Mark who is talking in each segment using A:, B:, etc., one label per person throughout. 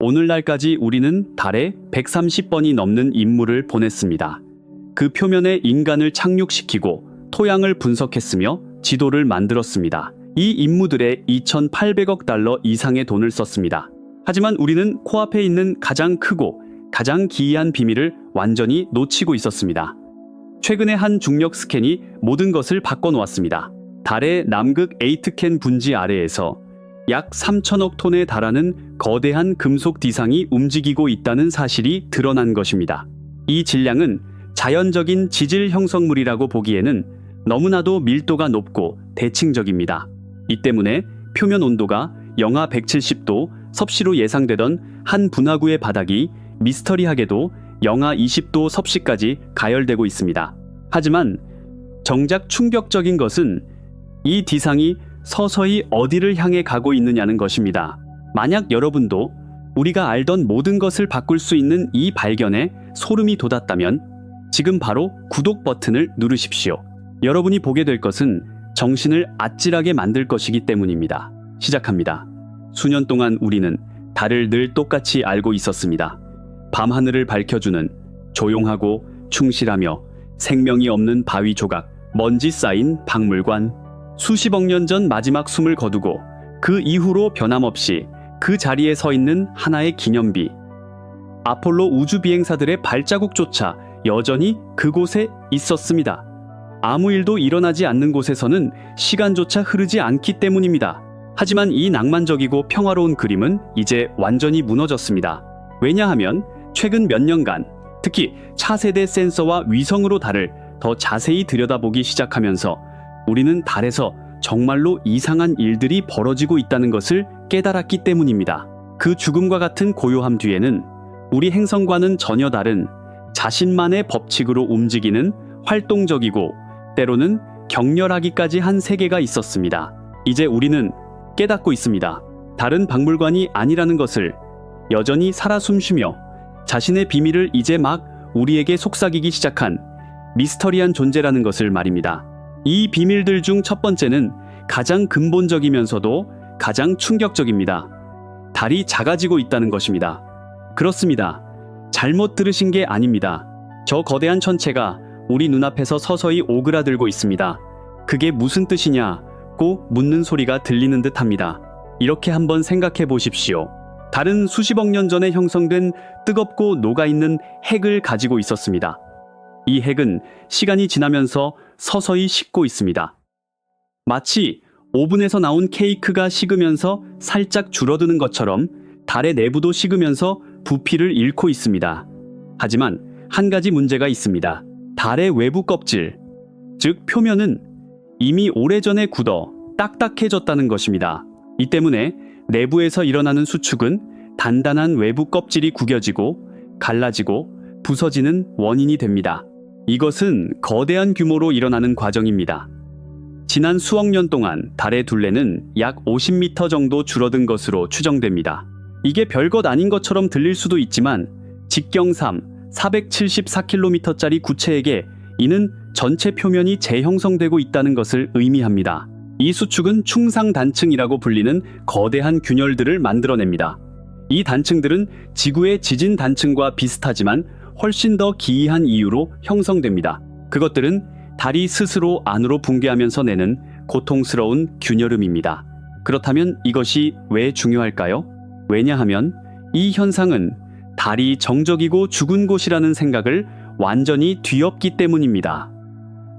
A: 오늘날까지 우리는 달에 130번이 넘는 임무를 보냈습니다. 그 표면에 인간을 착륙시키고 토양을 분석했으며 지도를 만들었습니다. 이 임무들에 2,800억 달러 이상의 돈을 썼습니다. 하지만 우리는 코앞에 있는 가장 크고 가장 기이한 비밀을 완전히 놓치고 있었습니다. 최근에 한 중력 스캔이 모든 것을 바꿔놓았습니다. 달의 남극 에이트켄 분지 아래에서 약 3천억 톤에 달하는 거대한 금속 디상이 움직이고 있다는 사실이 드러난 것입니다. 이 질량은 자연적인 지질 형성물이라고 보기에는 너무나도 밀도가 높고 대칭적입니다. 이 때문에 표면 온도가 영하 170도 섭씨로 예상되던 한 분화구의 바닥이 미스터리하게도 영하 20도 섭씨까지 가열되고 있습니다. 하지만 정작 충격적인 것은 이 디상이 서서히 어디를 향해 가고 있느냐는 것입니다. 만약 여러분도 우리가 알던 모든 것을 바꿀 수 있는 이 발견에 소름이 돋았다면 지금 바로 구독 버튼을 누르십시오. 여러분이 보게 될 것은 정신을 아찔하게 만들 것이기 때문입니다. 시작합니다. 수년 동안 우리는 달을 늘 똑같이 알고 있었습니다. 밤하늘을 밝혀주는 조용하고 충실하며 생명이 없는 바위 조각, 먼지 쌓인 박물관. 수십억 년 전 마지막 숨을 거두고 그 이후로 변함없이 그 자리에 서 있는 하나의 기념비. 아폴로 우주비행사들의 발자국조차 여전히 그곳에 있었습니다. 아무 일도 일어나지 않는 곳에서는 시간조차 흐르지 않기 때문입니다. 하지만 이 낭만적이고 평화로운 그림은 이제 완전히 무너졌습니다. 왜냐하면 최근 몇 년간 특히 차세대 센서와 위성으로 달을 더 자세히 들여다보기 시작하면서 우리는 달에서 정말로 이상한 일들이 벌어지고 있다는 것을 깨달았기 때문입니다. 그 죽음과 같은 고요함 뒤에는 우리 행성과는 전혀 다른 자신만의 법칙으로 움직이는 활동적이고 때로는 격렬하기까지 한 세계가 있었습니다. 이제 우리는 깨닫고 있습니다. 달은 박물관이 아니라는 것을, 여전히 살아 숨쉬며 자신의 비밀을 이제 막 우리에게 속삭이기 시작한 미스터리한 존재라는 것을 말입니다. 이 비밀들 중 첫 번째는 가장 근본적이면서도 가장 충격적입니다. 달이 작아지고 있다는 것입니다. 그렇습니다. 잘못 들으신 게 아닙니다. 저 거대한 천체가 우리 눈앞에서 서서히 오그라들고 있습니다. 그게 무슨 뜻이냐고 묻는 소리가 들리는 듯합니다. 이렇게 한번 생각해 보십시오. 달은 수십억 년 전에 형성된 뜨겁고 녹아있는 핵을 가지고 있었습니다. 이 핵은 시간이 지나면서 서서히 식고 있습니다. 마치 오븐에서 나온 케이크가 식으면서 살짝 줄어드는 것처럼 달의 내부도 식으면서 부피를 잃고 있습니다. 하지만 한 가지 문제가 있습니다. 달의 외부 껍질, 즉 표면은 이미 오래전에 굳어 딱딱해졌다는 것입니다. 이 때문에 내부에서 일어나는 수축은 단단한 외부 껍질이 구겨지고 갈라지고 부서지는 원인이 됩니다. 이것은 거대한 규모로 일어나는 과정입니다. 지난 수억 년 동안 달의 둘레는 약 50m 정도 줄어든 것으로 추정됩니다. 이게 별것 아닌 것처럼 들릴 수도 있지만 직경삼 474km짜리 구체에게 이는 전체 표면이 재형성되고 있다는 것을 의미합니다. 이 수축은 충상단층이라고 불리는 거대한 균열들을 만들어냅니다. 이 단층들은 지구의 지진 단층과 비슷하지만 훨씬 더 기이한 이유로 형성됩니다. 그것들은 달이 스스로 안으로 붕괴하면서 내는 고통스러운 균열음입니다. 그렇다면 이것이 왜 중요할까요? 왜냐하면 이 현상은 달이 정적이고 죽은 곳이라는 생각을 완전히 뒤엎기 때문입니다.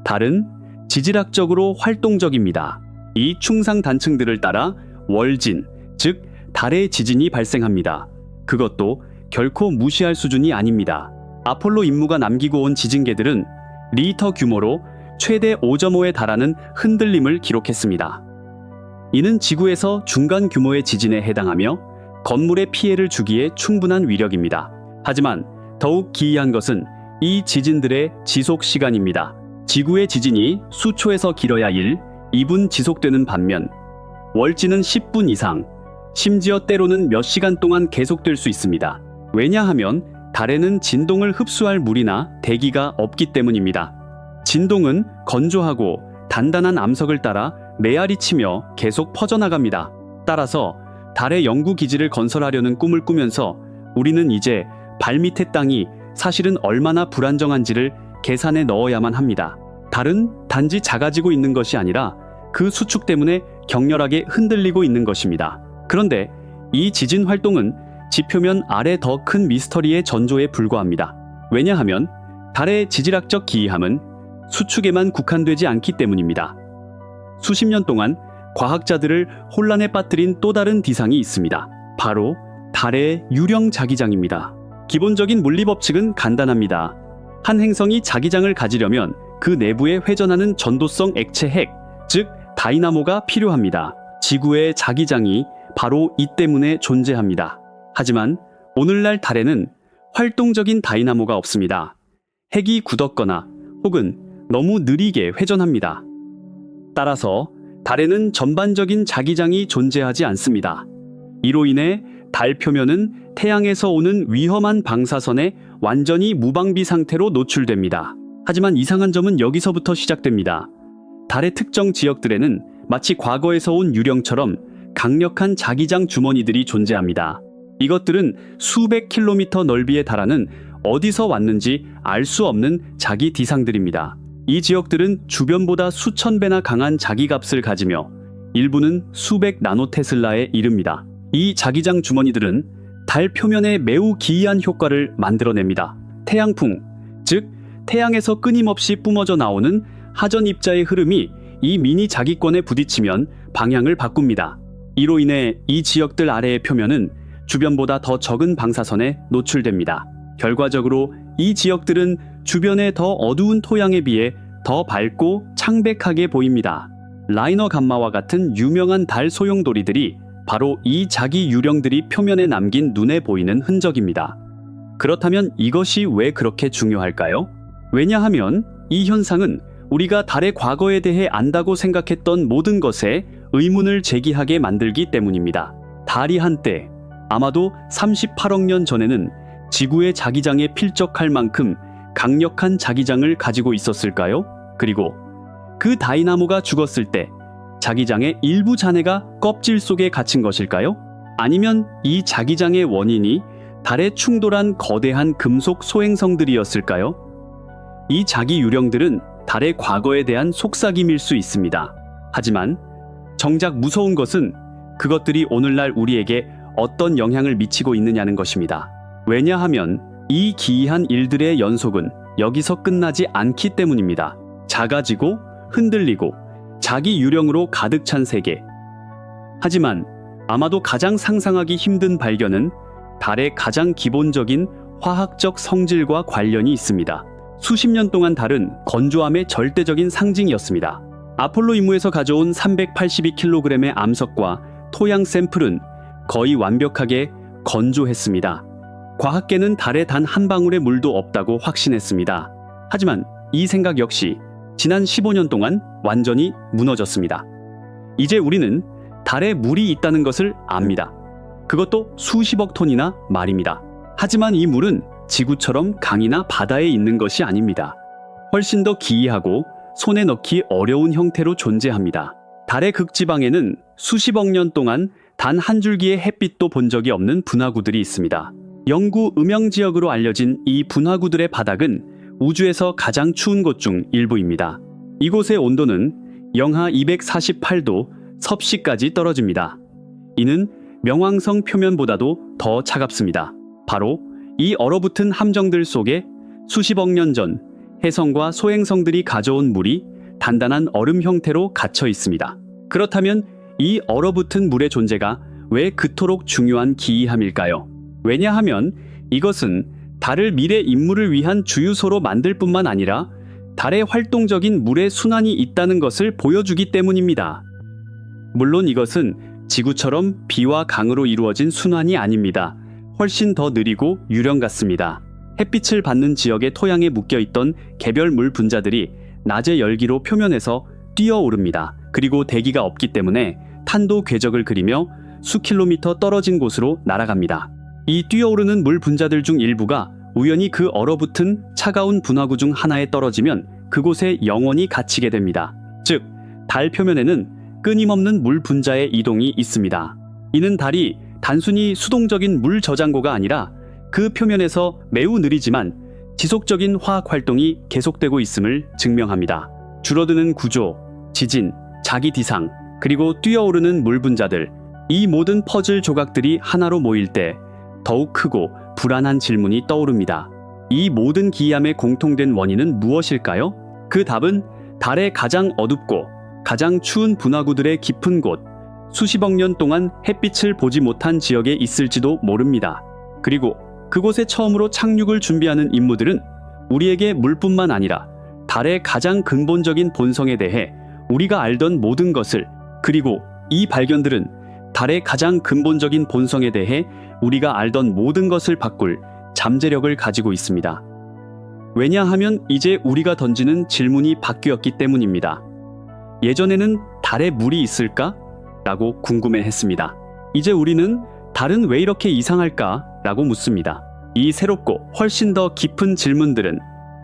A: 달은 지질학적으로 활동적입니다. 이 충상 단층들을 따라 월진, 즉 달의 지진이 발생합니다. 그것도 결코 무시할 수준이 아닙니다. 아폴로 임무가 남기고 온 지진계들은 리터 규모로 최대 5.5에 달하는 흔들림을 기록했습니다. 이는 지구에서 중간 규모의 지진에 해당하며 건물에 피해를 주기에 충분한 위력입니다. 하지만 더욱 기이한 것은 이 지진들의 지속 시간입니다. 지구의 지진이 수초에서 길어야 1, 2분 지속되는 반면 월진은 10분 이상, 심지어 때로는 몇 시간 동안 계속될 수 있습니다. 왜냐하면 달에는 진동을 흡수할 물이나 대기가 없기 때문입니다. 진동은 건조하고 단단한 암석을 따라 메아리치며 계속 퍼져나갑니다. 따라서 달의 연구 기지를 건설하려는 꿈을 꾸면서 우리는 이제 발밑의 땅이 사실은 얼마나 불안정한지를 계산에 넣어야만 합니다. 달은 단지 작아지고 있는 것이 아니라 그 수축 때문에 격렬하게 흔들리고 있는 것입니다. 그런데 이 지진 활동은 지표면 아래 더 큰 미스터리의 전조에 불과합니다. 왜냐하면 달의 지질학적 기이함은 수축에만 국한되지 않기 때문입니다. 수십 년 동안 과학자들을 혼란에 빠뜨린 또 다른 디상이 있습니다. 바로 달의 유령 자기장입니다. 기본적인 물리 법칙은 간단합니다. 한 행성이 자기장을 가지려면 그 내부에 회전하는 전도성 액체 핵, 즉 다이나모가 필요합니다. 지구의 자기장이 바로 이 때문에 존재합니다. 하지만 오늘날 달에는 활동적인 다이나모가 없습니다. 핵이 굳었거나 혹은 너무 느리게 회전합니다. 따라서 달에는 전반적인 자기장이 존재하지 않습니다. 이로 인해 달 표면은 태양에서 오는 위험한 방사선에 완전히 무방비 상태로 노출됩니다. 하지만 이상한 점은 여기서부터 시작됩니다. 달의 특정 지역들에는 마치 과거에서 온 유령처럼 강력한 자기장 주머니들이 존재합니다. 이것들은 수백 킬로미터 넓이에 달하는 어디서 왔는지 알 수 없는 자기 디상들입니다. 이 지역들은 주변보다 수천 배나 강한 자기값을 가지며 일부는 수백 나노테슬라에 이릅니다. 이 자기장 주머니들은 달 표면에 매우 기이한 효과를 만들어냅니다. 태양풍, 즉 태양에서 끊임없이 뿜어져 나오는 하전 입자의 흐름이 이 미니 자기권에 부딪히면 방향을 바꿉니다. 이로 인해 이 지역들 아래의 표면은 주변보다 더 적은 방사선에 노출됩니다. 결과적으로 이 지역들은 주변의 더 어두운 토양에 비해 더 밝고 창백하게 보입니다. 라이너 감마와 같은 유명한 달 소용돌이들이 바로 이 자기 유령들이 표면에 남긴 눈에 보이는 흔적입니다. 그렇다면 이것이 왜 그렇게 중요할까요? 왜냐하면 이 현상은 우리가 달의 과거에 대해 안다고 생각했던 모든 것에 의문을 제기하게 만들기 때문입니다. 달이 한때 아마도 38억 년 전에는 지구의 자기장에 필적할 만큼 강력한 자기장을 가지고 있었을까요? 그리고 그 다이나모가 죽었을 때 자기장의 일부 잔해가 껍질 속에 갇힌 것일까요? 아니면 이 자기장의 원인이 달에 충돌한 거대한 금속 소행성들이었을까요? 이 자기 유령들은 달의 과거에 대한 속삭임일 수 있습니다. 하지만 정작 무서운 것은 그것들이 오늘날 우리에게 어떤 영향을 미치고 있느냐는 것입니다. 왜냐하면 이 기이한 일들의 연속은 여기서 끝나지 않기 때문입니다. 작아지고 흔들리고 자기 유령으로 가득 찬 세계. 하지만 아마도 가장 상상하기 힘든 발견은 달의 가장 기본적인 화학적 성질과 관련이 있습니다. 수십 년 동안 달은 건조함의 절대적인 상징이었습니다. 아폴로 임무에서 가져온 382kg의 암석과 토양 샘플은 거의 완벽하게 건조했습니다. 과학계는 달에 단 한 방울의 물도 없다고 확신했습니다. 하지만 이 생각 역시 지난 15년 동안 완전히 무너졌습니다. 이제 우리는 달에 물이 있다는 것을 압니다. 그것도 수십억 톤이나 말입니다. 하지만 이 물은 지구처럼 강이나 바다에 있는 것이 아닙니다. 훨씬 더 기이하고 손에 넣기 어려운 형태로 존재합니다. 달의 극지방에는 수십억 년 동안 단 한 줄기의 햇빛도 본 적이 없는 분화구들이 있습니다. 영구 음영지역으로 알려진 이 분화구들의 바닥은 우주에서 가장 추운 곳 중 일부입니다. 이곳의 온도는 영하 248도 섭씨까지 떨어집니다. 이는 명왕성 표면보다도 더 차갑습니다. 바로 이 얼어붙은 함정들 속에 수십억 년 전 혜성과 소행성들이 가져온 물이 단단한 얼음 형태로 갇혀 있습니다. 그렇다면 이 얼어붙은 물의 존재가 왜 그토록 중요한 기이함일까요? 왜냐하면 이것은 달을 미래 임무를 위한 주유소로 만들 뿐만 아니라 달에 활동적인 물의 순환이 있다는 것을 보여주기 때문입니다. 물론 이것은 지구처럼 비와 강으로 이루어진 순환이 아닙니다. 훨씬 더 느리고 유령 같습니다. 햇빛을 받는 지역의 토양에 묶여있던 개별 물 분자들이 낮의 열기로 표면에서 뛰어오릅니다. 그리고 대기가 없기 때문에 탄도 궤적을 그리며 수킬로미터 떨어진 곳으로 날아갑니다. 이 뛰어오르는 물 분자들 중 일부가 우연히 그 얼어붙은 차가운 분화구 중 하나에 떨어지면 그곳에 영원히 갇히게 됩니다. 즉, 달 표면에는 끊임없는 물 분자의 이동이 있습니다. 이는 달이 단순히 수동적인 물 저장고가 아니라 그 표면에서 매우 느리지만 지속적인 화학 활동이 계속되고 있음을 증명합니다. 줄어드는 구조, 지진, 자기 디상, 그리고 뛰어오르는 물 분자들, 이 모든 퍼즐 조각들이 하나로 모일 때 더욱 크고 불안한 질문이 떠오릅니다. 이 모든 기이함의 공통된 원인은 무엇일까요? 그 답은 달의 가장 어둡고 가장 추운 분화구들의 깊은 곳, 수십억 년 동안 햇빛을 보지 못한 지역에 있을지도 모릅니다. 그리고 그곳에 처음으로 착륙을 준비하는 임무들은 우리에게 물뿐만 아니라 달의 가장 근본적인 본성에 대해 우리가 알던 모든 것을, 그리고 이 발견들은 달의 가장 근본적인 본성에 대해 우리가 알던 모든 것을 바꿀 잠재력을 가지고 있습니다. 왜냐하면 이제 우리가 던지는 질문이 바뀌었기 때문입니다. 예전에는 달에 물이 있을까? 라고 궁금해했습니다. 이제 우리는 달은 왜 이렇게 이상할까? 라고 묻습니다. 이 새롭고 훨씬 더 깊은 질문들은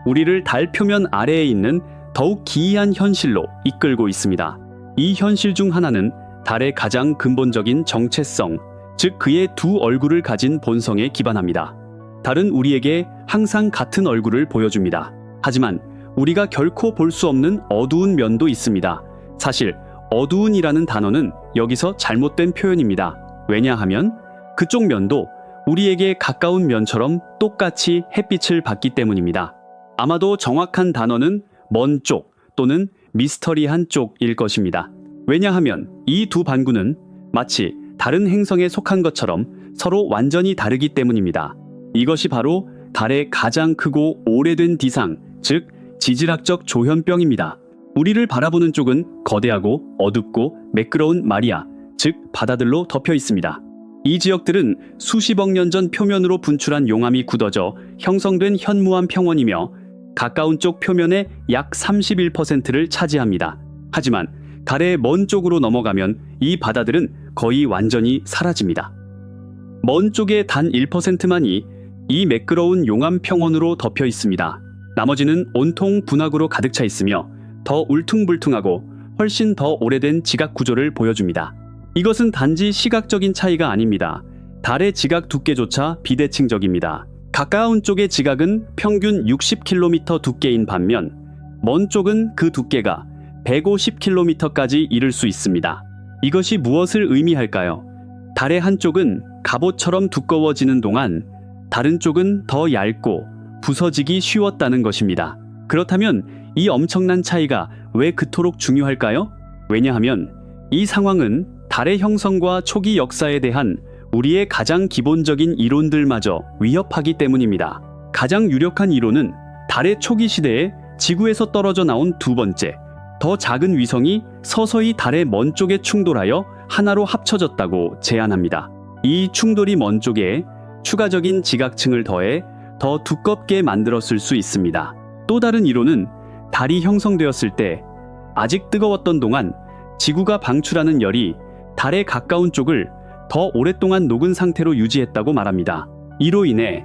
A: 우리를 달 표면 아래에 있는 더욱 기이한 현실로 이끌고 있습니다. 이 현실 중 하나는 달의 가장 근본적인 정체성, 즉 그의 두 얼굴을 가진 본성에 기반합니다. 달은 우리에게 항상 같은 얼굴을 보여줍니다. 하지만 우리가 결코 볼 수 없는 어두운 면도 있습니다. 사실 어두운이라는 단어는 여기서 잘못된 표현입니다. 왜냐하면 그쪽 면도 우리에게 가까운 면처럼 똑같이 햇빛을 받기 때문입니다. 아마도 정확한 단어는 먼 쪽 또는 미스터리한 쪽일 것입니다. 왜냐하면 이 두 반구는 마치 다른 행성에 속한 것처럼 서로 완전히 다르기 때문입니다. 이것이 바로 달의 가장 크고 오래된 디상, 즉 지질학적 조현병입니다. 우리를 바라보는 쪽은 거대하고 어둡고 매끄러운 마리아, 즉 바다들로 덮여 있습니다. 이 지역들은 수십억 년 전 표면으로 분출한 용암이 굳어져 형성된 현무암 평원이며 가까운 쪽 표면의 약 31%를 차지합니다. 하지만 달의 먼 쪽으로 넘어가면 이 바다들은 거의 완전히 사라집니다. 먼 쪽의 단 1%만이 이 매끄러운 용암 평원으로 덮여 있습니다. 나머지는 온통 분화구로 가득 차 있으며 더 울퉁불퉁하고 훨씬 더 오래된 지각 구조를 보여줍니다. 이것은 단지 시각적인 차이가 아닙니다. 달의 지각 두께조차 비대칭적입니다. 가까운 쪽의 지각은 평균 60km 두께인 반면 먼 쪽은 그 두께가 150km까지 이를 수 있습니다. 이것이 무엇을 의미할까요? 달의 한쪽은 갑옷처럼 두꺼워지는 동안 다른 쪽은 더 얇고 부서지기 쉬웠다는 것입니다. 그렇다면 이 엄청난 차이가 왜 그토록 중요할까요? 왜냐하면 이 상황은 달의 형성과 초기 역사에 대한 우리의 가장 기본적인 이론들마저 위협하기 때문입니다. 가장 유력한 이론은 달의 초기 시대에 지구에서 떨어져 나온 두 번째, 더 작은 위성이 서서히 달의 먼 쪽에 충돌하여 하나로 합쳐졌다고 제안합니다. 이 충돌이 먼 쪽에 추가적인 지각층을 더해 더 두껍게 만들었을 수 있습니다. 또 다른 이론은 달이 형성되었을 때 아직 뜨거웠던 동안 지구가 방출하는 열이 달에 가까운 쪽을 더 오랫동안 녹은 상태로 유지했다고 말합니다. 이로 인해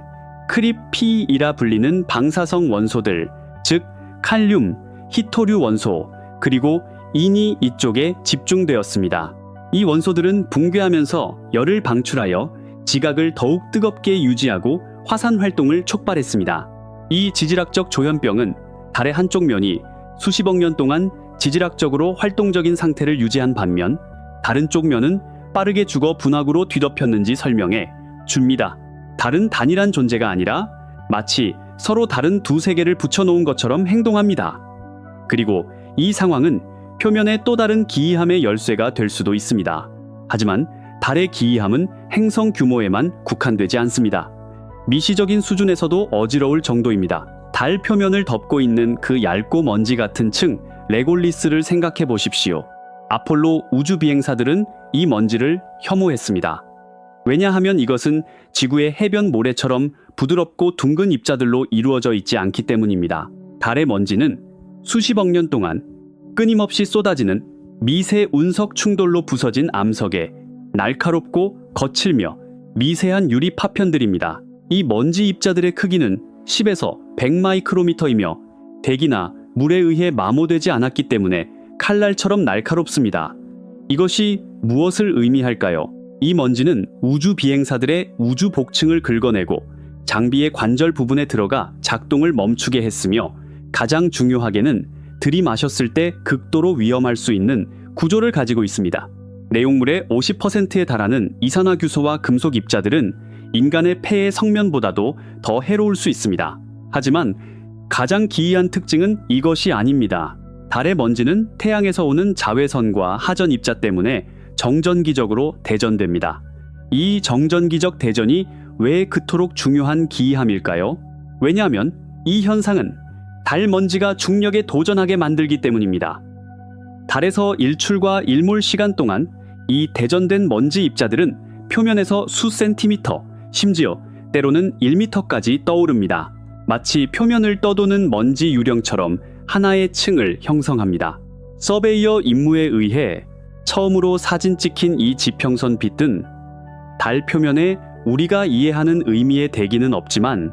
A: 크립피이라 불리는 방사성 원소들, 즉 칼륨, 히토류 원소, 그리고 인이 이쪽에 집중되었습니다. 이 원소들은 붕괴하면서 열을 방출하여 지각을 더욱 뜨겁게 유지하고 화산 활동을 촉발했습니다. 이 지질학적 조현병은 달의 한쪽 면이 수십억 년 동안 지질학적으로 활동적인 상태를 유지한 반면 다른 쪽 면은 빠르게 죽어 분화구로 뒤덮였는지 설명해 줍니다. 달은 단일한 존재가 아니라 마치 서로 다른 두 세계를 붙여놓은 것처럼 행동합니다. 그리고 이 상황은 표면의 또 다른 기이함의 열쇠가 될 수도 있습니다. 하지만 달의 기이함은 행성 규모에만 국한되지 않습니다. 미시적인 수준에서도 어지러울 정도입니다. 달 표면을 덮고 있는 그 얇고 먼지 같은 층, 레골리스를 생각해 보십시오. 아폴로 우주 비행사들은 이 먼지를 혐오했습니다. 왜냐하면 이것은 지구의 해변 모래처럼 부드럽고 둥근 입자들로 이루어져 있지 않기 때문입니다. 달의 먼지는 수십억 년 동안 끊임없이 쏟아지는 미세 운석 충돌로 부서진 암석에 날카롭고 거칠며 미세한 유리 파편들입니다. 이 먼지 입자들의 크기는 10에서 100마이크로미터이며 대기나 물에 의해 마모되지 않았기 때문에 칼날처럼 날카롭습니다. 이것이 무엇을 의미할까요? 이 먼지는 우주 비행사들의 우주 복층을 긁어내고 장비의 관절 부분에 들어가 작동을 멈추게 했으며, 가장 중요하게는 들이마셨을 때 극도로 위험할 수 있는 구조를 가지고 있습니다. 내용물의 50%에 달하는 이산화규소와 금속 입자들은 인간의 폐의 성면보다도 더 해로울 수 있습니다. 하지만 가장 기이한 특징은 이것이 아닙니다. 달의 먼지는 태양에서 오는 자외선과 하전 입자 때문에 정전기적으로 대전됩니다. 이 정전기적 대전이 왜 그토록 중요한 기이함일까요? 왜냐하면 이 현상은 달 먼지가 중력에 도전하게 만들기 때문입니다. 달에서 일출과 일몰 시간 동안 이 대전된 먼지 입자들은 표면에서 수 센티미터, 심지어 때로는 1미터까지 떠오릅니다. 마치 표면을 떠도는 먼지 유령처럼 하나의 층을 형성합니다. 서베이어 임무에 의해 처음으로 사진 찍힌 이 지평선 빛은 달 표면에 우리가 이해하는 의미의 대기는 없지만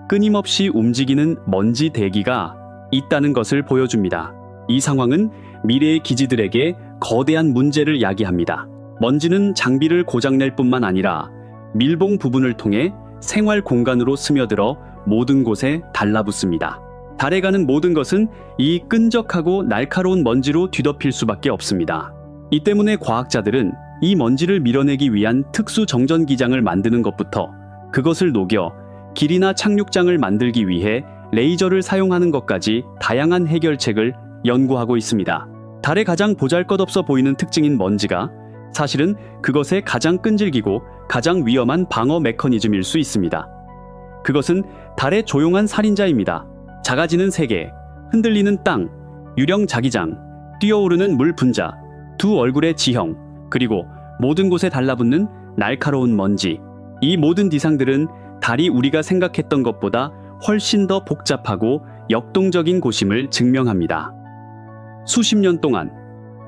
A: 끊임없이 움직이는 먼지 대기가 있다는 것을 보여줍니다. 이 상황은 미래의 기지들에게 거대한 문제를 야기합니다. 먼지는 장비를 고장낼 뿐만 아니라 밀봉 부분을 통해 생활 공간으로 스며들어 모든 곳에 달라붙습니다. 달에 가는 모든 것은 이 끈적하고 날카로운 먼지로 뒤덮일 수밖에 없습니다. 이 때문에 과학자들은 이 먼지를 밀어내기 위한 특수 정전기장을 만드는 것부터 그것을 녹여 길이나 착륙장을 만들기 위해 레이저를 사용하는 것까지 다양한 해결책을 연구하고 있습니다. 달의 가장 보잘것없어 보이는 특징인 먼지가 사실은 그것의 가장 끈질기고 가장 위험한 방어 메커니즘일 수 있습니다. 그것은 달의 조용한 살인자입니다. 작아지는 세계, 흔들리는 땅, 유령 자기장, 뛰어오르는 물 분자, 두 얼굴의 지형, 그리고 모든 곳에 달라붙는 날카로운 먼지. 이 모든 디상들은 달이 우리가 생각했던 것보다 훨씬 더 복잡하고 역동적인 곳임을 증명합니다. 수십 년 동안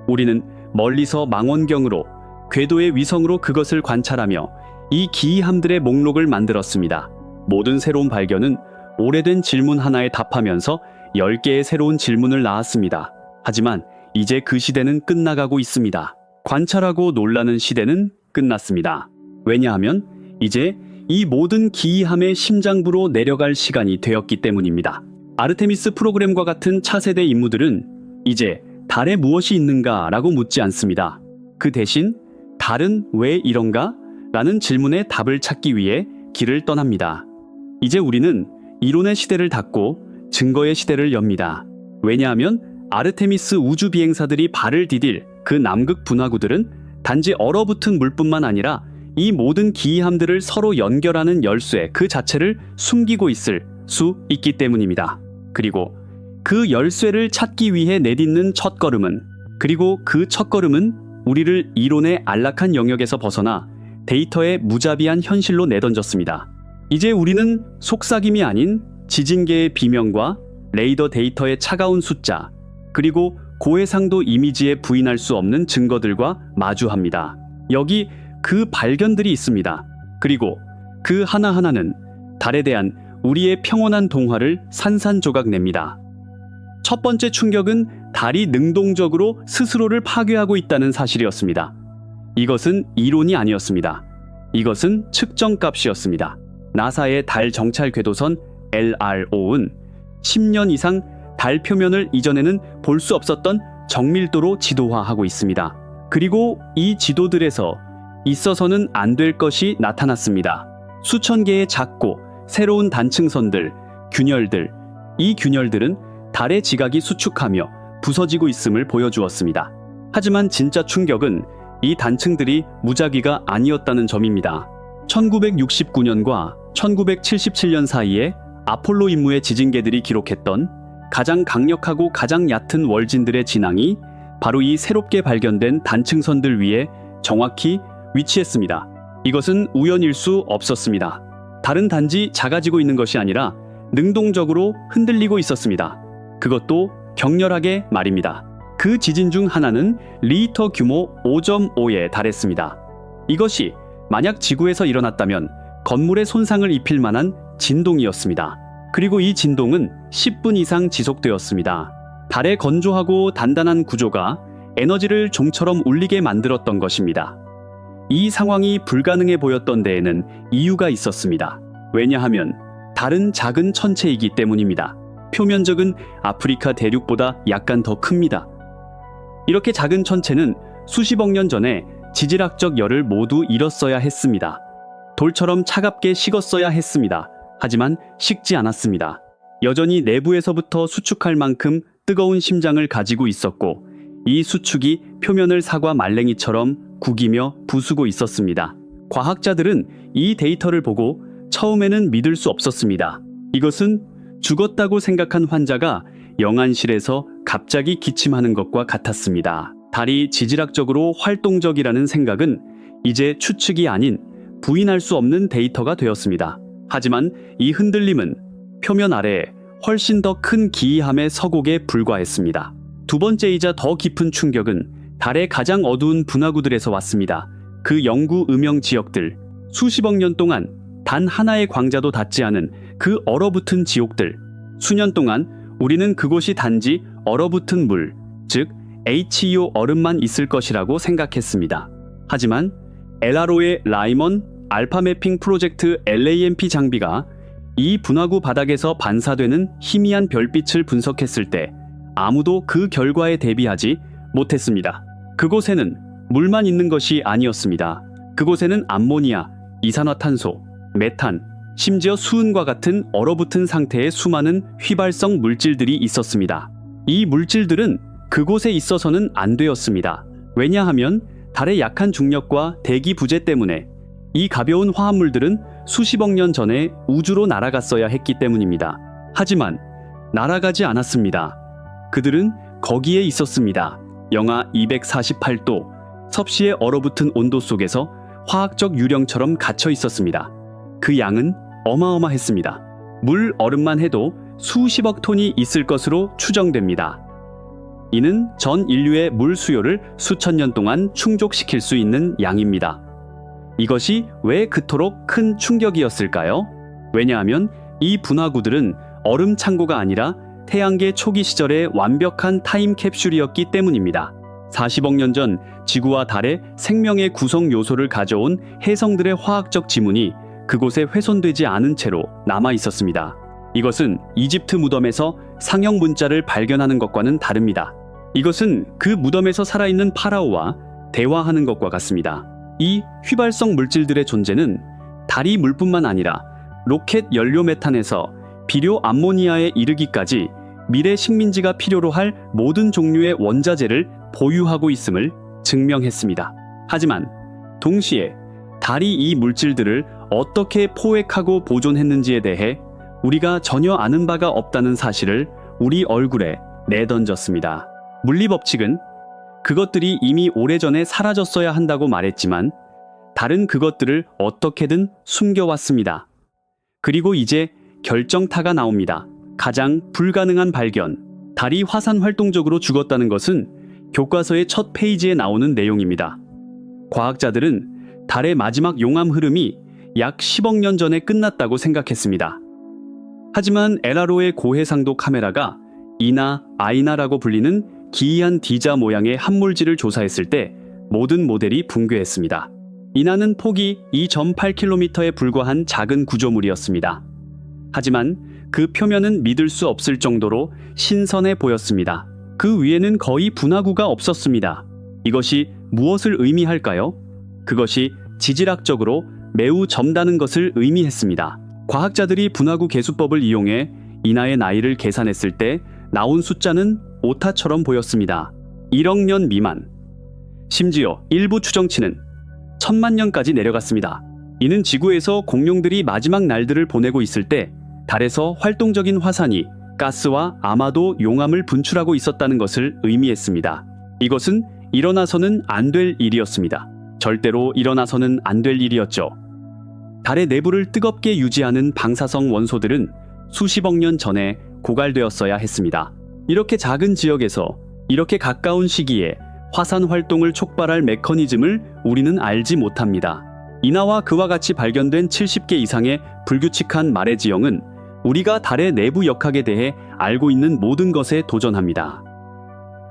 A: 우리는 멀리서 망원경으로, 궤도의 위성으로 그것을 관찰하며 이 기이함들의 목록을 만들었습니다. 모든 새로운 발견은 오래된 질문 하나에 답하면서 10개의 새로운 질문을 낳았습니다. 하지만 이제 그 시대는 끝나가고 있습니다. 관찰하고 놀라는 시대는 끝났습니다. 왜냐하면 이제 이 모든 기이함의 심장부로 내려갈 시간이 되었기 때문입니다. 아르테미스 프로그램과 같은 차세대 임무들은 이제 달에 무엇이 있는가 라고 묻지 않습니다. 그 대신 달은 왜 이런가? 라는 질문에 답을 찾기 위해 길을 떠납니다. 이제 우리는 이론의 시대를 닫고 증거의 시대를 엽니다. 왜냐하면 아르테미스 우주 비행사들이 발을 디딜 그 남극 분화구들은 단지 얼어붙은 물뿐만 아니라 이 모든 기이함들을 서로 연결하는 열쇠 그 자체를 숨기고 있을 수 있기 때문입니다. 그리고 그 열쇠를 찾기 위해 내딛는 첫걸음은, 그리고 그 첫걸음은 우리를 이론의 안락한 영역에서 벗어나 데이터의 무자비한 현실로 내던졌습니다. 이제 우리는 속삭임이 아닌 지진계의 비명과 레이더 데이터의 차가운 숫자, 그리고 고해상도 이미지에 부인할 수 없는 증거들과 마주합니다. 여기 그 발견들이 있습니다. 그리고 그 하나하나는 달에 대한 우리의 평온한 동화를 산산조각 냅니다. 첫 번째 충격은 달이 능동적으로 스스로를 파괴하고 있다는 사실이었습니다. 이것은 이론이 아니었습니다. 이것은 측정값이었습니다. 나사의 달 정찰 궤도선 LRO는 10년 이상 달 표면을 이전에는 볼 수 없었던 정밀도로 지도화하고 있습니다. 그리고 이 지도들에서 있어서는 안 될 것이 나타났습니다. 수천 개의 작고 새로운 단층선들, 균열들. 이 균열들은 달의 지각이 수축하며 부서지고 있음을 보여주었습니다. 하지만 진짜 충격은 이 단층들이 무작위가 아니었다는 점입니다. 1969년과 1977년 사이에 아폴로 임무의 지진계들이 기록했던 가장 강력하고 가장 얕은 월진들의 진앙이 바로 이 새롭게 발견된 단층선들 위에 정확히 위치했습니다. 이것은 우연일 수 없었습니다. 달은 단지 작아지고 있는 것이 아니라 능동적으로 흔들리고 있었습니다. 그것도 격렬하게 말입니다. 그 지진 중 하나는 리히터 규모 5.5에 달했습니다. 이것이 만약 지구에서 일어났다면 건물에 손상을 입힐 만한 진동이었습니다. 그리고 이 진동은 10분 이상 지속되었습니다. 달의 건조하고 단단한 구조가 에너지를 종처럼 울리게 만들었던 것입니다. 이 상황이 불가능해 보였던 데에는 이유가 있었습니다. 왜냐하면 달은 작은 천체이기 때문입니다. 표면적은 아프리카 대륙보다 약간 더 큽니다. 이렇게 작은 천체는 수십억 년 전에 지질학적 열을 모두 잃었어야 했습니다. 돌처럼 차갑게 식었어야 했습니다. 하지만 식지 않았습니다. 여전히 내부에서부터 수축할 만큼 뜨거운 심장을 가지고 있었고, 이 수축이 표면을 사과 말랭이처럼 구기며 부수고 있었습니다. 과학자들은 이 데이터를 보고 처음에는 믿을 수 없었습니다. 이것은 죽었다고 생각한 환자가 영안실에서 갑자기 기침하는 것과 같았습니다. 달이 지질학적으로 활동적이라는 생각은 이제 추측이 아닌 부인할 수 없는 데이터가 되었습니다. 하지만 이 흔들림은 표면 아래에 훨씬 더 큰 기이함의 서곡에 불과했습니다. 두 번째이자 더 깊은 충격은 달의 가장 어두운 분화구들에서 왔습니다. 그 영구 음영 지역들, 수십억 년 동안 단 하나의 광자도 닿지 않은 그 얼어붙은 지옥들. 수년 동안 우리는 그곳이 단지 얼어붙은 물, 즉 HEO 얼음만 있을 것이라고 생각했습니다. 하지만 LRO의 라이먼 알파 매핑 프로젝트 LAMP 장비가 이 분화구 바닥에서 반사되는 희미한 별빛을 분석했을 때 아무도 그 결과에 대비하지 못했습니다. 그곳에는 물만 있는 것이 아니었습니다. 그곳에는 암모니아, 이산화탄소, 메탄, 심지어 수은과 같은 얼어붙은 상태의 수많은 휘발성 물질들이 있었습니다. 이 물질들은 그곳에 있어서는 안 되었습니다. 왜냐하면 달의 약한 중력과 대기 부재 때문에 이 가벼운 화합물들은 수십억 년 전에 우주로 날아갔어야 했기 때문입니다. 하지만 날아가지 않았습니다. 그들은 거기에 있었습니다. 영하 248도, 섭씨의 얼어붙은 온도 속에서 화학적 유령처럼 갇혀 있었습니다. 그 양은 어마어마했습니다. 물 얼음만 해도 수십억 톤이 있을 것으로 추정됩니다. 이는 전 인류의 물 수요를 수천 년 동안 충족시킬 수 있는 양입니다. 이것이 왜 그토록 큰 충격이었을까요? 왜냐하면 이 분화구들은 얼음 창고가 아니라 태양계 초기 시절의 완벽한 타임캡슐이었기 때문입니다. 40억 년 전 지구와 달에 생명의 구성 요소를 가져온 혜성들의 화학적 지문이 그곳에 훼손되지 않은 채로 남아 있었습니다. 이것은 이집트 무덤에서 상형 문자를 발견하는 것과는 다릅니다. 이것은 그 무덤에서 살아있는 파라오와 대화하는 것과 같습니다. 이 휘발성 물질들의 존재는 달이 물뿐만 아니라 로켓 연료 메탄에서 비료 암모니아에 이르기까지 미래 식민지가 필요로 할 모든 종류의 원자재를 보유하고 있음을 증명했습니다. 하지만 동시에 달이 이 물질들을 어떻게 포획하고 보존했는지에 대해 우리가 전혀 아는 바가 없다는 사실을 우리 얼굴에 내던졌습니다. 물리법칙은 그것들이 이미 오래전에 사라졌어야 한다고 말했지만 달은 그것들을 어떻게든 숨겨왔습니다. 그리고 이제 결정타가 나옵니다. 가장 불가능한 발견. 달이 화산 활동적으로 죽었다는 것은 교과서의 첫 페이지에 나오는 내용입니다. 과학자들은 달의 마지막 용암 흐름이 약 10억 년 전에 끝났다고 생각했습니다. 하지만 LRO의 고해상도 카메라가 이나 아이나라고 불리는 기이한 D자 모양의 함물질을 조사했을 때 모든 모델이 붕괴했습니다. 이나는 폭이 2.8km에 불과한 작은 구조물이었습니다. 하지만 그 표면은 믿을 수 없을 정도로 신선해 보였습니다. 그 위에는 거의 분화구가 없었습니다. 이것이 무엇을 의미할까요? 그것이 지질학적으로 매우 젊다는 것을 의미했습니다. 과학자들이 분화구 계수법을 이용해 이나의 나이를 계산했을 때 나온 숫자는 오타처럼 보였습니다. 1억 년 미만. 심지어 일부 추정치는 1000만 년까지 내려갔습니다. 이는 지구에서 공룡들이 마지막 날들을 보내고 있을 때 달에서 활동적인 화산이 가스와 아마도 용암을 분출하고 있었다는 것을 의미했습니다. 이것은 일어나서는 안 될 일이었습니다. 절대로 일어나서는 안 될 일이었죠. 달의 내부를 뜨겁게 유지하는 방사성 원소들은 수십억 년 전에 고갈되었어야 했습니다. 이렇게 작은 지역에서 이렇게 가까운 시기에 화산 활동을 촉발할 메커니즘을 우리는 알지 못합니다. 이나와 그와 같이 발견된 70개 이상의 불규칙한 마레 지형은 우리가 달의 내부 역학에 대해 알고 있는 모든 것에 도전합니다.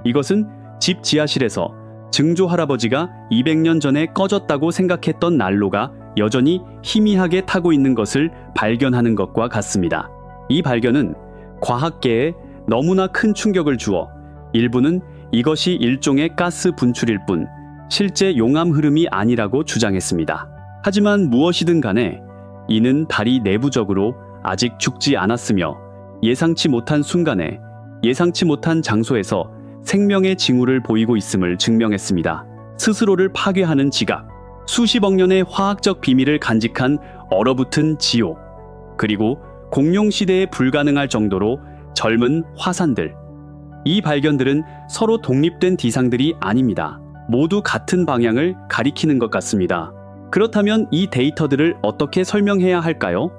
A: 이것은 집 지하실에서 증조 할아버지가 200년 전에 꺼졌다고 생각했던 난로가 여전히 희미하게 타고 있는 것을 발견하는 것과 같습니다. 이 발견은 과학계에 너무나 큰 충격을 주어 일부는 이것이 일종의 가스 분출일 뿐 실제 용암 흐름이 아니라고 주장했습니다. 하지만 무엇이든 간에 이는 달이 내부적으로 아직 죽지 않았으며 예상치 못한 순간에 예상치 못한 장소에서 생명의 징후를 보이고 있음을 증명했습니다. 스스로를 파괴하는 지각, 수십억 년의 화학적 비밀을 간직한 얼어붙은 지옥, 그리고 공룡 시대에 불가능할 정도로 젊은 화산들. 이 발견들은 서로 독립된 디상들이 아닙니다. 모두 같은 방향을 가리키는 것 같습니다. 그렇다면 이 데이터들을 어떻게 설명해야 할까요?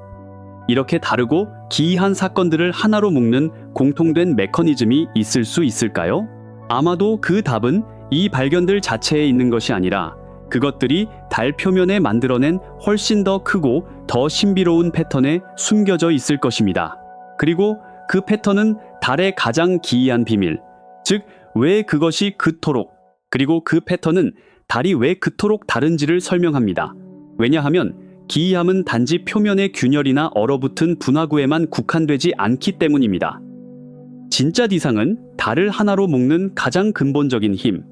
A: 이렇게 다르고 기이한 사건들을 하나로 묶는 공통된 메커니즘이 있을 수 있을까요? 아마도 그 답은 이 발견들 자체에 있는 것이 아니라 그것들이 달 표면에 만들어낸 훨씬 더 크고 더 신비로운 패턴에 숨겨져 있을 것입니다. 그리고 그 패턴은 달의 가장 기이한 비밀, 즉 왜 그것이 그토록, 그리고 그 패턴은 달이 왜 그토록 다른지를 설명합니다. 왜냐하면 기이함은 단지 표면의 균열이나 얼어붙은 분화구에만 국한되지 않기 때문입니다. 진짜 디상은 달을 하나로 묶는 가장 근본적인 힘,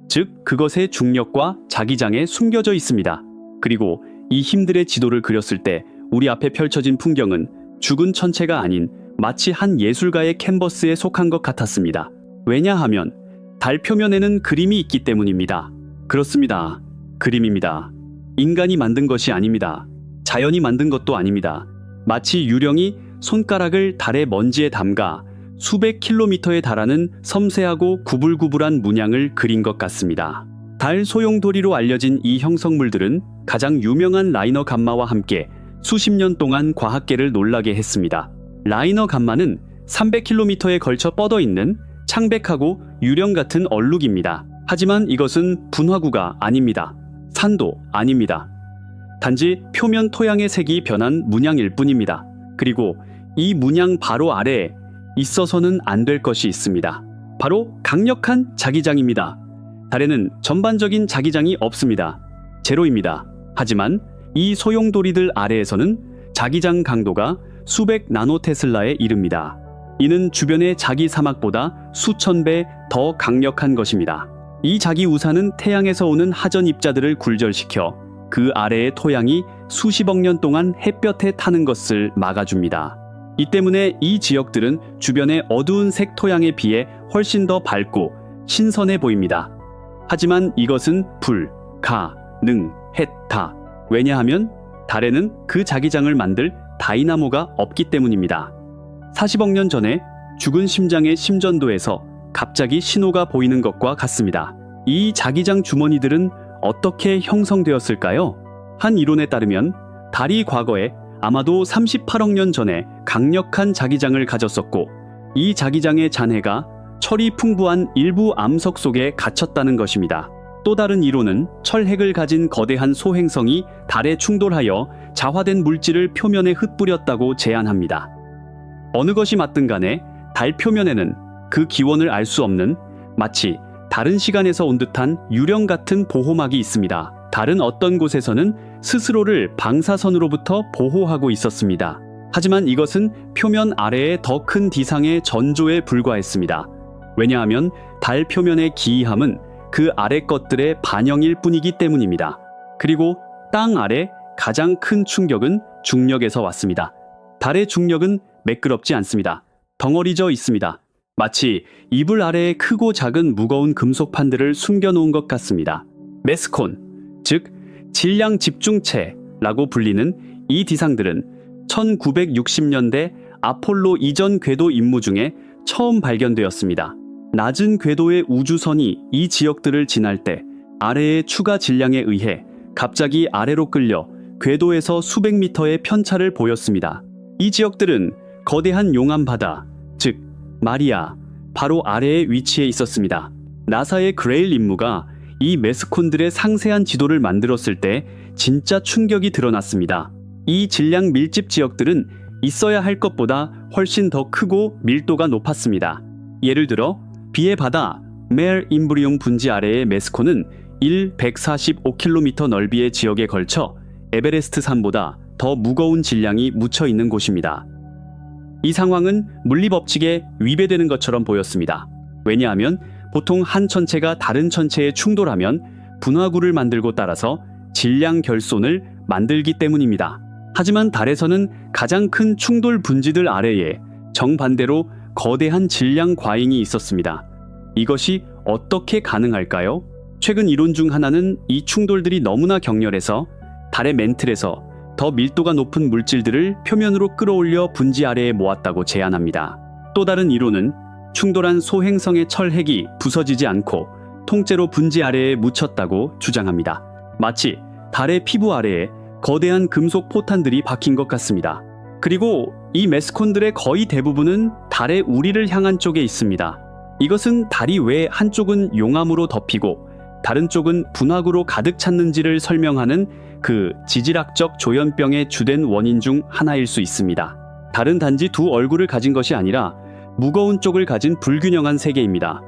A: 즉 그것의 중력과 자기장에 숨겨져 있습니다. 그리고 이 힘들의 지도를 그렸을 때 우리 앞에 펼쳐진 풍경은 죽은 천체가 아닌 마치 한 예술가의 캔버스에 속한 것 같았습니다. 왜냐하면 달 표면에는 그림이 있기 때문입니다. 그렇습니다. 그림입니다. 인간이 만든 것이 아닙니다. 자연이 만든 것도 아닙니다. 마치 유령이 손가락을 달의 먼지에 담가 수백 킬로미터에 달하는 섬세하고 구불구불한 문양을 그린 것 같습니다. 달 소용돌이로 알려진 이 형성물들은 가장 유명한 라이너 감마와 함께 수십 년 동안 과학계를 놀라게 했습니다. 라이너 감마는 300km에 걸쳐 뻗어 있는 창백하고 유령 같은 얼룩입니다. 하지만 이것은 분화구가 아닙니다. 산도 아닙니다. 단지 표면 토양의 색이 변한 문양일 뿐입니다. 그리고 이 문양 바로 아래에 있어서는 안 될 것이 있습니다. 바로 강력한 자기장입니다. 달에는 전반적인 자기장이 없습니다. 제로입니다. 하지만 이 소용돌이들 아래에서는 자기장 강도가 수백 나노테슬라에 이릅니다. 이는 주변의 자기 사막보다 수천 배 더 강력한 것입니다. 이 자기 우산은 태양에서 오는 하전 입자들을 굴절시켜 그 아래의 토양이 수십억 년 동안 햇볕에 타는 것을 막아줍니다. 이 때문에 이 지역들은 주변의 어두운 색 토양에 비해 훨씬 더 밝고 신선해 보입니다. 하지만 이것은 불가능했다. 왜냐하면 달에는 그 자기장을 만들 다이나모가 없기 때문입니다. 40억 년 전에 죽은 심장의 심전도에서 갑자기 신호가 보이는 것과 같습니다. 이 자기장 주머니들은 어떻게 형성되었을까요? 한 이론에 따르면 달이 과거에 아마도 38억 년 전에 강력한 자기장을 가졌었고 이 자기장의 잔해가 철이 풍부한 일부 암석 속에 갇혔다는 것입니다. 또 다른 이론은 철핵을 가진 거대한 소행성이 달에 충돌하여 자화된 물질을 표면에 흩뿌렸다고 제안합니다. 어느 것이 맞든 간에 달 표면에는 그 기원을 알 수 없는 마치 다른 시간에서 온 듯한 유령 같은 보호막이 있습니다. 다른 어떤 곳에서는 스스로를 방사선으로부터 보호하고 있었습니다. 하지만 이것은 표면 아래의 더 큰 디상의 전조에 불과했습니다. 왜냐하면 달 표면의 기이함은 그 아래 것들의 반영일 뿐이기 때문입니다. 그리고 땅 아래 가장 큰 충격은 중력에서 왔습니다. 달의 중력은 매끄럽지 않습니다. 덩어리져 있습니다. 마치 이불 아래에 크고 작은 무거운 금속판들을 숨겨놓은 것 같습니다. 메스콘, 즉 질량 집중체라고 불리는 이 디상들은 1960년대 아폴로 이전 궤도 임무 중에 처음 발견되었습니다. 낮은 궤도의 우주선이 이 지역들을 지날 때 아래의 추가 질량에 의해 갑자기 아래로 끌려 궤도에서 수백 미터의 편차를 보였습니다. 이 지역들은 거대한 용암 바다, 즉 마리아, 바로 아래에 위치해 있었습니다. 나사의 그레일 임무가 이 메스콘들의 상세한 지도를 만들었을 때 진짜 충격이 드러났습니다. 이 질량 밀집 지역들은 있어야 할 것보다 훨씬 더 크고 밀도가 높았습니다. 예를 들어 비의 바다, 메르 임브리움 분지 아래의 메스콘은 145km 넓이의 지역에 걸쳐 에베레스트 산보다 더 무거운 질량이 묻혀 있는 곳입니다. 이 상황은 물리법칙에 위배되는 것처럼 보였습니다. 왜냐하면 보통 한 천체가 다른 천체에 충돌하면 분화구를 만들고 따라서 질량 결손을 만들기 때문입니다. 하지만 달에서는 가장 큰 충돌 분지들 아래에 정반대로 거대한 질량 과잉이 있었습니다. 이것이 어떻게 가능할까요? 최근 이론 중 하나는 이 충돌들이 너무나 격렬해서 달의 멘틀에서 더 밀도가 높은 물질들을 표면으로 끌어올려 분지 아래에 모았다고 제안합니다. 또 다른 이론은 충돌한 소행성의 철핵이 부서지지 않고 통째로 분지 아래에 묻혔다고 주장합니다. 마치 달의 피부 아래에 거대한 금속 포탄들이 박힌 것 같습니다. 그리고 이 메스콘들의 거의 대부분은 달의 우리를 향한 쪽에 있습니다. 이것은 달이 왜 한쪽은 용암으로 덮이고 다른 쪽은 분화구로 가득 찼는지를 설명하는 그 지질학적 조현병의 주된 원인 중 하나일 수 있습니다. 달은 단지 두 얼굴을 가진 것이 아니라 무거운 쪽을 가진 불균형한 세계입니다.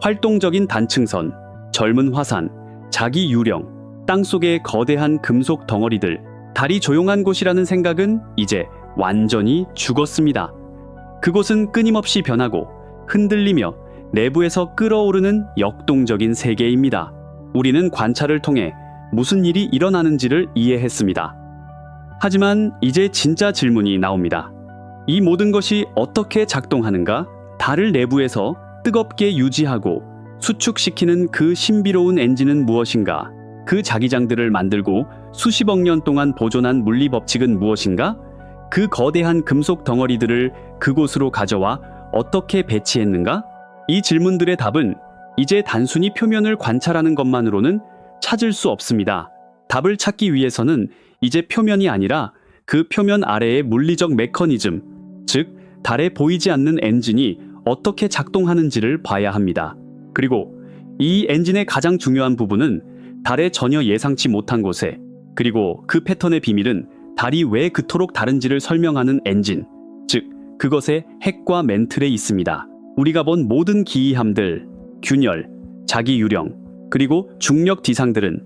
A: 활동적인 단층선, 젊은 화산, 자기 유령, 땅속의 거대한 금속 덩어리들, 달이 조용한 곳이라는 생각은 이제 완전히 죽었습니다. 그곳은 끊임없이 변하고 흔들리며 내부에서 끓어오르는 역동적인 세계입니다. 우리는 관찰을 통해 무슨 일이 일어나는지를 이해했습니다. 하지만 이제 진짜 질문이 나옵니다. 이 모든 것이 어떻게 작동하는가? 달을 내부에서 뜨겁게 유지하고 수축시키는 그 신비로운 엔진은 무엇인가? 그 자기장들을 만들고 수십억 년 동안 보존한 물리 법칙은 무엇인가? 그 거대한 금속 덩어리들을 그곳으로 가져와 어떻게 배치했는가? 이 질문들의 답은 이제 단순히 표면을 관찰하는 것만으로는 찾을 수 없습니다. 답을 찾기 위해서는 이제 표면이 아니라 그 표면 아래의 물리적 메커니즘, 즉 달에 보이지 않는 엔진이 어떻게 작동하는지를 봐야 합니다. 그리고 이 엔진의 가장 중요한 부분은 달에 전혀 예상치 못한 곳에, 그리고 그 패턴의 비밀은 달이 왜 그토록 다른지를 설명하는 엔진, 즉 그것의 핵과 멘틀에 있습니다. 우리가 본 모든 기이함들, 균열, 자기 유령, 그리고 중력 뒤상들은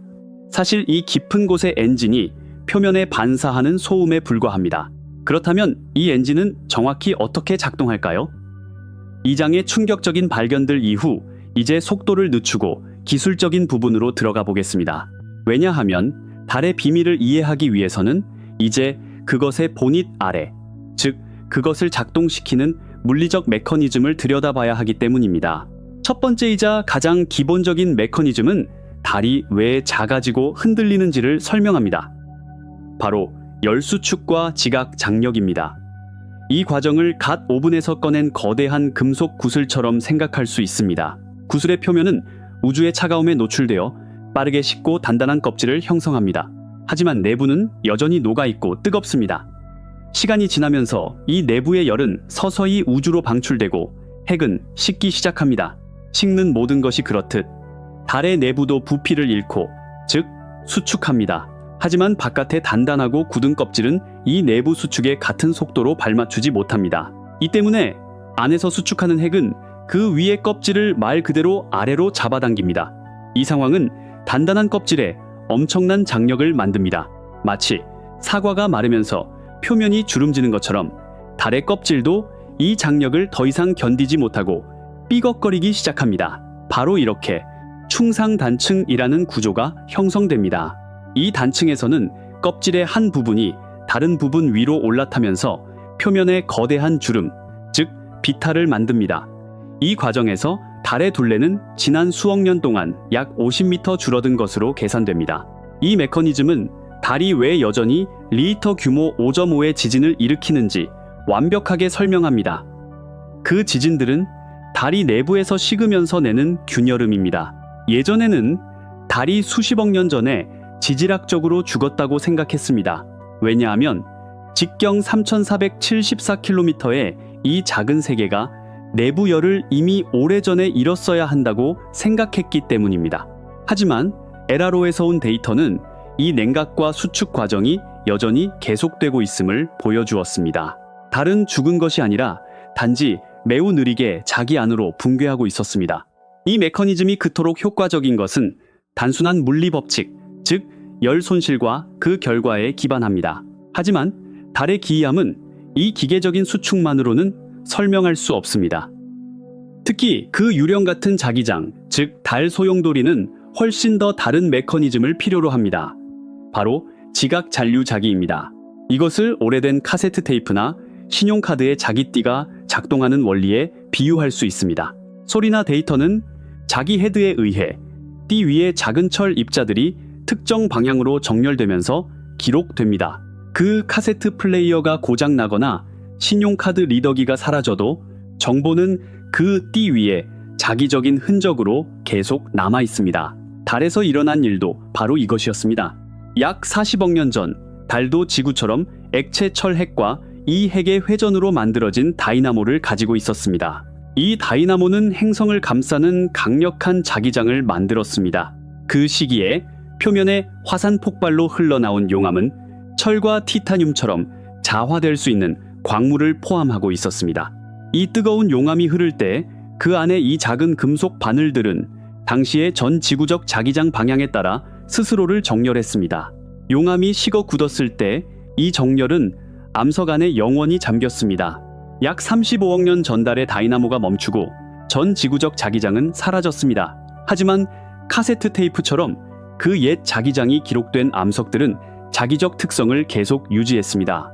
A: 사실 이 깊은 곳의 엔진이 표면에 반사하는 소음에 불과합니다. 그렇다면 이 엔진은 정확히 어떻게 작동할까요? 이 장의 충격적인 발견들 이후 이제 속도를 늦추고 기술적인 부분으로 들어가 보겠습니다. 왜냐하면 달의 비밀을 이해하기 위해서는 이제 그것의 본닛 아래, 즉 그것을 작동시키는 물리적 메커니즘을 들여다봐야 하기 때문입니다. 첫 번째이자 가장 기본적인 메커니즘은 달이 왜 작아지고 흔들리는지를 설명합니다. 바로 열수축과 지각 장력입니다. 이 과정을 갓 오븐에서 꺼낸 거대한 금속 구슬처럼 생각할 수 있습니다. 구슬의 표면은 우주의 차가움에 노출되어 빠르게 식고 단단한 껍질을 형성합니다. 하지만 내부는 여전히 녹아있고 뜨겁습니다. 시간이 지나면서 이 내부의 열은 서서히 우주로 방출되고 핵은 식기 시작합니다. 식는 모든 것이 그렇듯 달의 내부도 부피를 잃고, 즉 수축합니다. 하지만 바깥의 단단하고 굳은 껍질은 이 내부 수축에 같은 속도로 발맞추지 못합니다. 이 때문에 안에서 수축하는 핵은 그 위의 껍질을 말 그대로 아래로 잡아당깁니다. 이 상황은 단단한 껍질에 엄청난 장력을 만듭니다. 마치 사과가 마르면서 표면이 주름지는 것처럼 달의 껍질도 이 장력을 더 이상 견디지 못하고 삐걱거리기 시작합니다. 바로 이렇게 충상단층이라는 구조가 형성됩니다. 이 단층에서는 껍질의 한 부분이 다른 부분 위로 올라타면서 표면에 거대한 주름, 즉 비탈을 만듭니다. 이 과정에서 달의 둘레는 지난 수억 년 동안 약 50m 줄어든 것으로 계산됩니다. 이 메커니즘은 달이 왜 여전히 리히터 규모 5.5의 지진을 일으키는지 완벽하게 설명합니다. 그 지진들은 달이 내부에서 식으면서 내는 균열음입니다. 예전에는 달이 수십억 년 전에 지질학적으로 죽었다고 생각했습니다. 왜냐하면 직경 3474km의 이 작은 세계가 내부 열을 이미 오래전에 잃었어야 한다고 생각했기 때문입니다. 하지만 에라로에서 온 데이터는 이 냉각과 수축 과정이 여전히 계속되고 있음을 보여주었습니다. 달은 죽은 것이 아니라 단지 매우 느리게 자기 안으로 붕괴하고 있었습니다. 이 메커니즘이 그토록 효과적인 것은 단순한 물리 법칙, 즉 열 손실과 그 결과에 기반합니다. 하지만 달의 기이함은 이 기계적인 수축만으로는 설명할 수 없습니다. 특히 그 유령 같은 자기장, 즉 달 소용돌이는 훨씬 더 다른 메커니즘을 필요로 합니다. 바로 지각 잔류 자기입니다. 이것을 오래된 카세트 테이프나 신용카드의 자기띠가 작동하는 원리에 비유할 수 있습니다. 소리나 데이터는 자기 헤드에 의해 띠 위에 작은 철 입자들이 특정 방향으로 정렬되면서 기록됩니다. 그 카세트 플레이어가 고장나거나 신용카드 리더기가 사라져도 정보는 그 띠 위에 자기적인 흔적으로 계속 남아 있습니다. 달에서 일어난 일도 바로 이것이었습니다. 약 40억 년 전 달도 지구처럼 액체 철 핵과 이 핵의 회전으로 만들어진 다이나모를 가지고 있었습니다. 이 다이나모는 행성을 감싸는 강력한 자기장을 만들었습니다. 그 시기에 표면에 화산 폭발로 흘러나온 용암은 철과 티타늄처럼 자화될 수 있는 광물을 포함하고 있었습니다. 이 뜨거운 용암이 흐를 때 그 안에 이 작은 금속 바늘들은 당시의 전 지구적 자기장 방향에 따라 스스로를 정렬했습니다. 용암이 식어 굳었을 때 이 정렬은 암석 안에 영원히 잠겼습니다. 약 35억 년 전 달의 다이나모가 멈추고 전 지구적 자기장은 사라졌습니다. 하지만 카세트 테이프처럼 그 옛 자기장이 기록된 암석들은 자기적 특성을 계속 유지했습니다.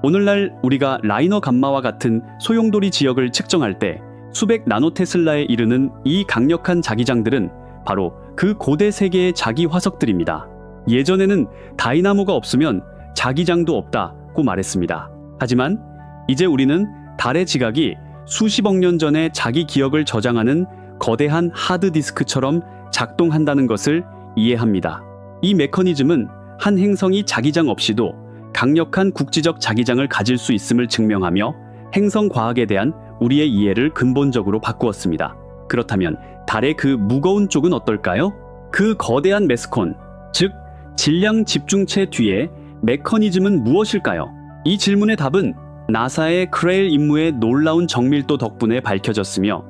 A: 오늘날 우리가 라이너 감마와 같은 소용돌이 지역을 측정할 때 수백 나노테슬라에 이르는 이 강력한 자기장들은 바로 그 고대 세계의 자기 화석들입니다. 예전에는 다이나모가 없으면 자기장도 없다고 말했습니다. 하지만 이제 우리는 달의 지각이 수십억 년 전에 자기 기억을 저장하는 거대한 하드디스크처럼 작동한다는 것을 이해합니다. 이 메커니즘은 한 행성이 자기장 없이도 강력한 국지적 자기장을 가질 수 있음을 증명하며 행성 과학에 대한 우리의 이해를 근본적으로 바꾸었습니다. 그렇다면 달의 그 무거운 쪽은 어떨까요? 그 거대한 메스콘, 즉 질량 집중체 뒤에 메커니즘은 무엇일까요? 이 질문의 답은 나사의 크레일 임무의 놀라운 정밀도 덕분에 밝혀졌으며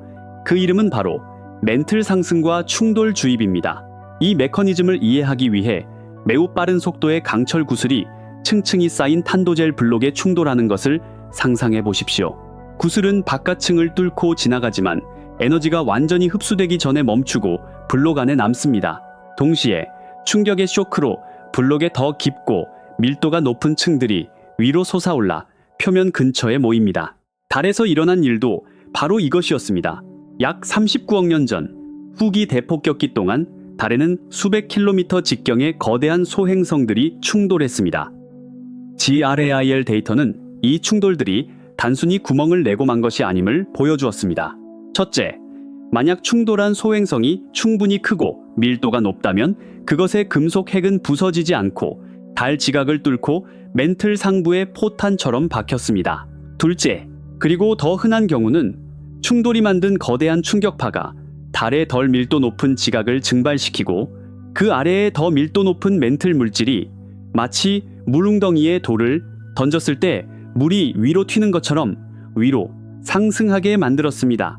A: 그 이름은 바로 멘틀 상승과 충돌 주입입니다. 이 메커니즘을 이해하기 위해 매우 빠른 속도의 강철 구슬이 층층이 쌓인 탄도젤 블록에 충돌하는 것을 상상해 보십시오. 구슬은 바깥층을 뚫고 지나가지만 에너지가 완전히 흡수되기 전에 멈추고 블록 안에 남습니다. 동시에 충격의 쇼크로 블록의 더 깊고 밀도가 높은 층들이 위로 솟아올라 표면 근처에 모입니다. 달에서 일어난 일도 바로 이것이었습니다. 약 39억 년 전 후기 대폭격기 동안 달에는 수백 킬로미터 직경의 거대한 소행성들이 충돌했습니다. GRAIL 데이터는 이 충돌들이 단순히 구멍을 내고 만 것이 아님을 보여주었습니다. 첫째, 만약 충돌한 소행성이 충분히 크고 밀도가 높다면 그것의 금속 핵은 부서지지 않고 달 지각을 뚫고 멘틀 상부의 포탄처럼 박혔습니다. 둘째, 그리고 더 흔한 경우는 충돌이 만든 거대한 충격파가 달의 덜 밀도 높은 지각을 증발시키고 그 아래에 더 밀도 높은 멘틀 물질이 마치 물웅덩이에 돌을 던졌을 때 물이 위로 튀는 것처럼 위로 상승하게 만들었습니다.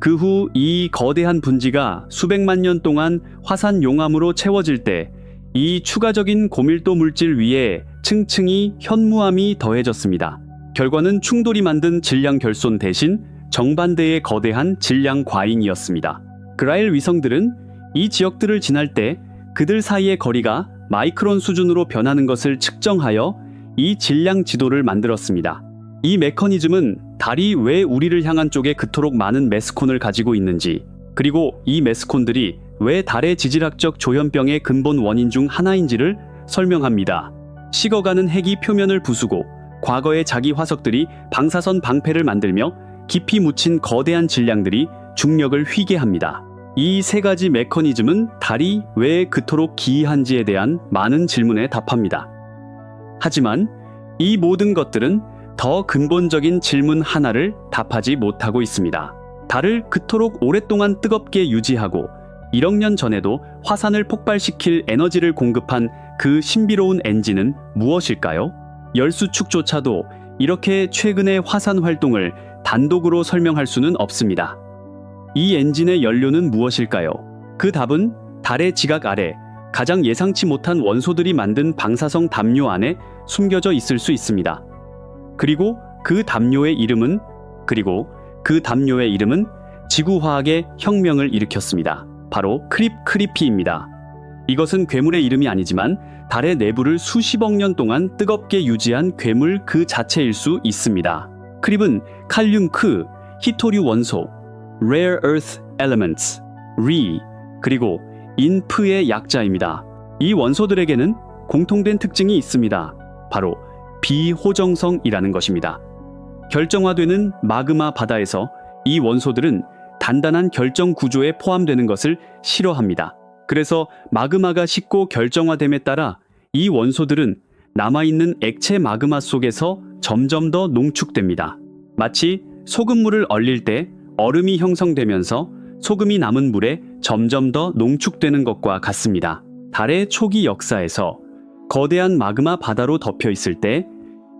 A: 그 후 이 거대한 분지가 수백만 년 동안 화산 용암으로 채워질 때 이 추가적인 고밀도 물질 위에 층층이 현무암이 더해졌습니다. 결과는 충돌이 만든 질량 결손 대신 정반대의 거대한 질량 과잉이었습니다. 그라일 위성들은 이 지역들을 지날 때 그들 사이의 거리가 마이크론 수준으로 변하는 것을 측정하여 이 질량 지도를 만들었습니다. 이 메커니즘은 달이 왜 우리를 향한 쪽에 그토록 많은 메스콘을 가지고 있는지, 그리고 이 메스콘들이 왜 달의 지질학적 조현병의 근본 원인 중 하나인지를 설명합니다. 식어가는 핵이 표면을 부수고 과거의 자기 화석들이 방사선 방패를 만들며 깊이 묻힌 거대한 질량들이 중력을 휘게 합니다. 이 세 가지 메커니즘은 달이 왜 그토록 기이한지에 대한 많은 질문에 답합니다. 하지만 이 모든 것들은 더 근본적인 질문 하나를 답하지 못하고 있습니다. 달을 그토록 오랫동안 뜨겁게 유지하고 1억 년 전에도 화산을 폭발시킬 에너지를 공급한 그 신비로운 엔진은 무엇일까요? 열수축조차도 이렇게 최근의 화산 활동을 단독으로 설명할 수는 없습니다. 이 엔진의 연료는 무엇일까요? 그 답은 달의 지각 아래 가장 예상치 못한 원소들이 만든 방사성 담요 안에 숨겨져 있을 수 있습니다. 그리고 그 담요의 이름은 지구화학의 혁명을 일으켰습니다. 바로 크립크리피입니다. 이것은 괴물의 이름이 아니지만 달의 내부를 수십억 년 동안 뜨겁게 유지한 괴물 그 자체일 수 있습니다. 크립은 칼륨크, 히토류 원소, Rare Earth Elements, Re, 그리고 인프의 약자입니다. 이 원소들에게는 공통된 특징이 있습니다. 바로 비호정성이라는 것입니다. 결정화되는 마그마 바다에서 이 원소들은 단단한 결정 구조에 포함되는 것을 싫어합니다. 그래서 마그마가 식고 결정화됨에 따라 이 원소들은 남아있는 액체 마그마 속에서 점점 더 농축됩니다. 마치 소금물을 얼릴 때 얼음이 형성되면서 소금이 남은 물에 점점 더 농축되는 것과 같습니다. 달의 초기 역사에서 거대한 마그마 바다로 덮여 있을 때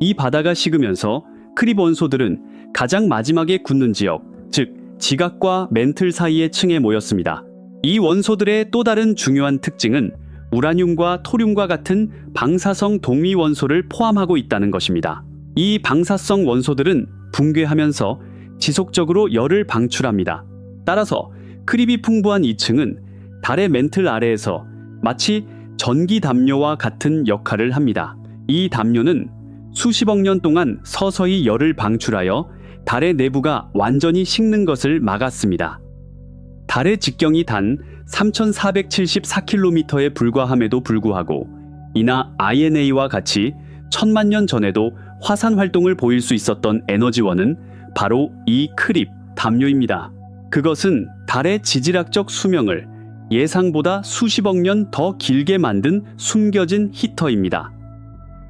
A: 이 바다가 식으면서 크립 원소들은 가장 마지막에 굳는 지역, 즉 지각과 멘틀 사이의 층에 모였습니다. 이 원소들의 또 다른 중요한 특징은 우라늄과 토륨과 같은 방사성 동위 원소를 포함하고 있다는 것입니다. 이 방사성 원소들은 붕괴하면서 지속적으로 열을 방출합니다. 따라서 크립이 풍부한 이 층은 달의 멘틀 아래에서 마치 전기 담요와 같은 역할을 합니다. 이 담요는 수십억 년 동안 서서히 열을 방출하여 달의 내부가 완전히 식는 것을 막았습니다. 달의 직경이 단 3,474km에 불과함에도 불구하고 이나 INA와 같이 1000만 년 전에도 화산 활동을 보일 수 있었던 에너지원은 바로 이 크립 담요입니다. 그것은 달의 지질학적 수명을 예상보다 수십억 년 더 길게 만든 숨겨진 히터입니다.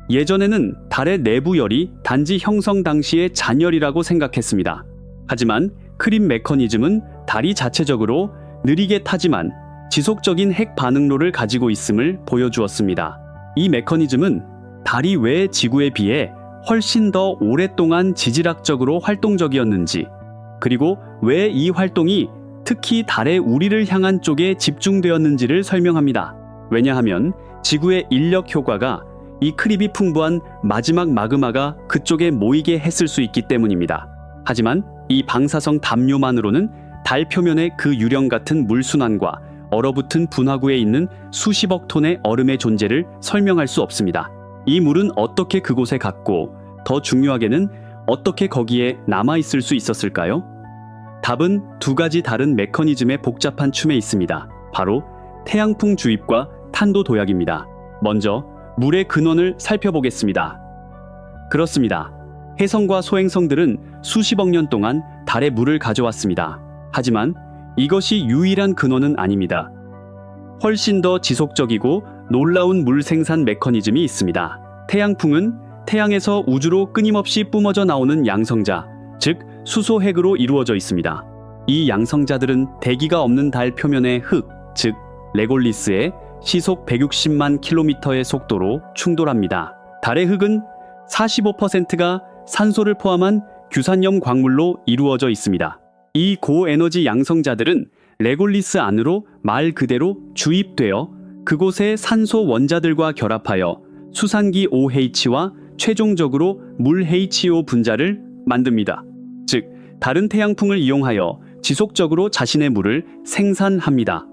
A: 예전에는 달의 내부열이 단지 형성 당시의 잔열이라고 생각했습니다. 하지만 크립 메커니즘은 달이 자체적으로 느리게 타지만 지속적인 핵 반응로를 가지고 있음을 보여주었습니다. 이 메커니즘은 달이 왜 지구에 비해 훨씬 더 오랫동안 지질학적으로 활동적이었는지, 그리고 왜 이 활동이 특히 달의 우리를 향한 쪽에 집중되었는지를 설명합니다. 왜냐하면 지구의 인력 효과가 이 크립이 풍부한 마지막 마그마가 그쪽에 모이게 했을 수 있기 때문입니다. 하지만 이 방사성 담요만으로는 달 표면의 그 유령 같은 물순환과 얼어붙은 분화구에 있는 수십억 톤의 얼음의 존재를 설명할 수 없습니다. 이 물은 어떻게 그곳에 갔고, 더 중요하게는 어떻게 거기에 남아있을 수 있었을까요? 답은 두 가지 다른 메커니즘의 복잡한 춤에 있습니다. 바로 태양풍 주입과 탄도 도약입니다. 먼저 물의 근원을 살펴보겠습니다. 그렇습니다. 혜성과 소행성들은 수십억 년 동안 달에 물을 가져왔습니다. 하지만 이것이 유일한 근원은 아닙니다. 훨씬 더 지속적이고 놀라운 물 생산 메커니즘이 있습니다. 태양풍은 태양에서 우주로 끊임없이 뿜어져 나오는 양성자, 즉 수소핵으로 이루어져 있습니다. 이 양성자들은 대기가 없는 달 표면의 흙, 즉 레골리스의 시속 160만 킬로미터의 속도로 충돌합니다. 달의 흙은 45%가 산소를 포함한 규산염 광물로 이루어져 있습니다. 이 고에너지 양성자들은 레골리스 안으로 말 그대로 주입되어 그곳의 산소 원자들과 결합하여 수산기 OH와 최종적으로 물 HO 분자를 만듭니다. 즉, 다른 태양풍을 이용하여 지속적으로 자신의 물을 생산합니다.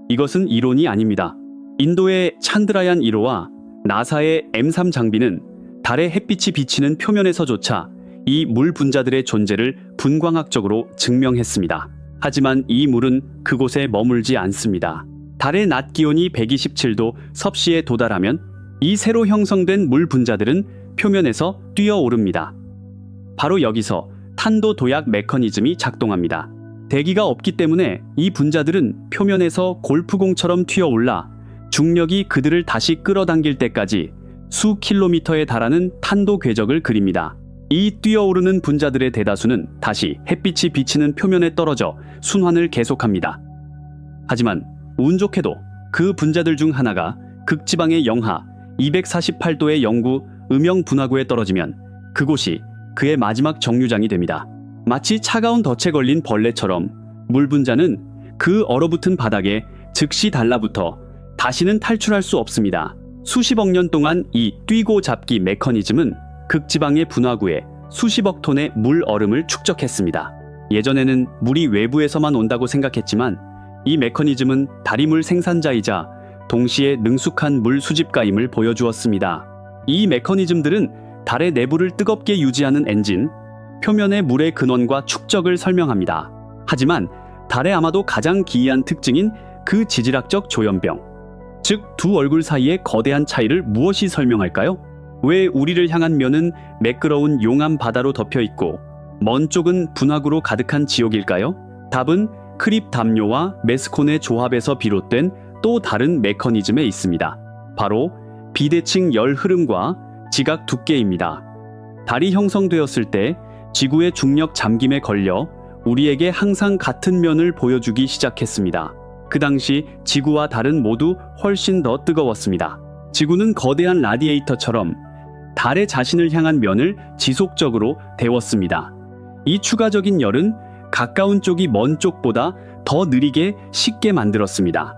A: 이것은 이론이 아닙니다. 인도의 찬드라얀 1호와 나사의 M3 장비는 달의 햇빛이 비치는 표면에서조차 이 물 분자들의 존재를 분광학적으로 증명했습니다. 하지만 이 물은 그곳에 머물지 않습니다. 달의 낮 기온이 127도 섭씨에 도달하면 이 새로 형성된 물 분자들은 표면에서 뛰어오릅니다. 바로 여기서 탄도 도약 메커니즘이 작동합니다. 대기가 없기 때문에 이 분자들은 표면에서 골프공처럼 튀어올라 중력이 그들을 다시 끌어당길 때까지 수 킬로미터에 달하는 탄도 궤적을 그립니다. 이 뛰어오르는 분자들의 대다수는 다시 햇빛이 비치는 표면에 떨어져 순환을 계속합니다. 하지만 운 좋게도 그 분자들 중 하나가 극지방의 영하 248도의 영구 음영 분화구에 떨어지면 그곳이 그의 마지막 정류장이 됩니다. 마치 차가운 덫에 걸린 벌레처럼 물 분자는 그 얼어붙은 바닥에 즉시 달라붙어 다시는 탈출할 수 없습니다. 수십억 년 동안 이 뛰고 잡기 메커니즘은 극지방의 분화구에 수십억 톤의 물 얼음을 축적했습니다. 예전에는 물이 외부에서만 온다고 생각했지만 이 메커니즘은 다리물 생산자이자 동시에 능숙한 물 수집가임을 보여주었습니다. 이 메커니즘들은 달의 내부를 뜨겁게 유지하는 엔진, 표면의 물의 근원과 축적을 설명합니다. 하지만 달의 아마도 가장 기이한 특징인 그 지질학적 조현병, 즉 두 얼굴 사이의 거대한 차이를 무엇이 설명할까요? 왜 우리를 향한 면은 매끄러운 용암 바다로 덮여 있고 먼 쪽은 분화구로 가득한 지옥일까요? 답은 크립 담요와 메스콘의 조합에서 비롯된 또 다른 메커니즘에 있습니다. 바로 비대칭 열 흐름과 지각 두께입니다. 달이 형성되었을 때 지구의 중력 잠김에 걸려 우리에게 항상 같은 면을 보여주기 시작했습니다. 그 당시 지구와 달은 모두 훨씬 더 뜨거웠습니다. 지구는 거대한 라디에이터처럼 달의 자신을 향한 면을 지속적으로 데웠습니다. 이 추가적인 열은 가까운 쪽이 먼 쪽보다 더 느리게 식게 만들었습니다.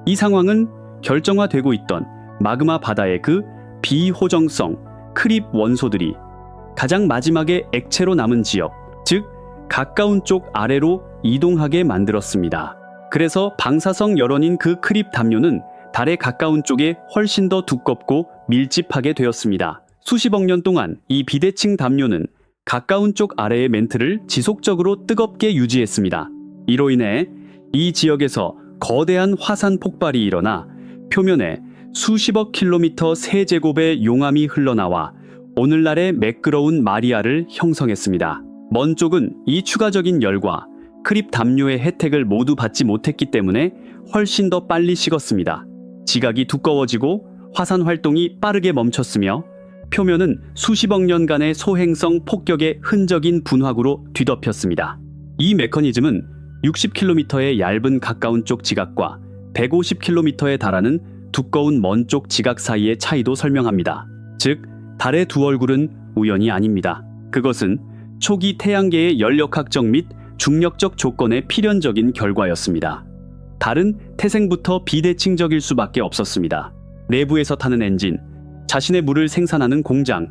A: 이 상황은 결정화되고 있던 마그마 바다의 그 비호정성 크립 원소들이 가장 마지막에 액체로 남은 지역, 즉 가까운 쪽 아래로 이동하게 만들었습니다. 그래서 방사성 열원인 그 크립 담요는 달에 가까운 쪽에 훨씬 더 두껍고 밀집하게 되었습니다. 수십억 년 동안 이 비대칭 담요는 가까운 쪽 아래의 멘트를 지속적으로 뜨겁게 유지했습니다. 이로 인해 이 지역에서 거대한 화산 폭발이 일어나 표면에 수십억 킬로미터 세제곱의 용암이 흘러나와 오늘날의 매끄러운 마리아를 형성했습니다. 먼 쪽은 이 추가적인 열과 크립 담요의 혜택을 모두 받지 못했기 때문에 훨씬 더 빨리 식었습니다. 지각이 두꺼워지고 화산 활동이 빠르게 멈췄으며 표면은 수십억 년간의 소행성 폭격의 흔적인 분화구로 뒤덮였습니다. 이 메커니즘은 60km의 얇은 가까운 쪽 지각과 150km에 달하는 두꺼운 먼 쪽 지각 사이의 차이도 설명합니다. 즉, 달의 두 얼굴은 우연이 아닙니다. 그것은 초기 태양계의 연력학적 및 중력적 조건의 필연적인 결과였습니다. 달은 태생부터 비대칭적일 수밖에 없었습니다. 내부에서 타는 엔진, 자신의 물을 생산하는 공장,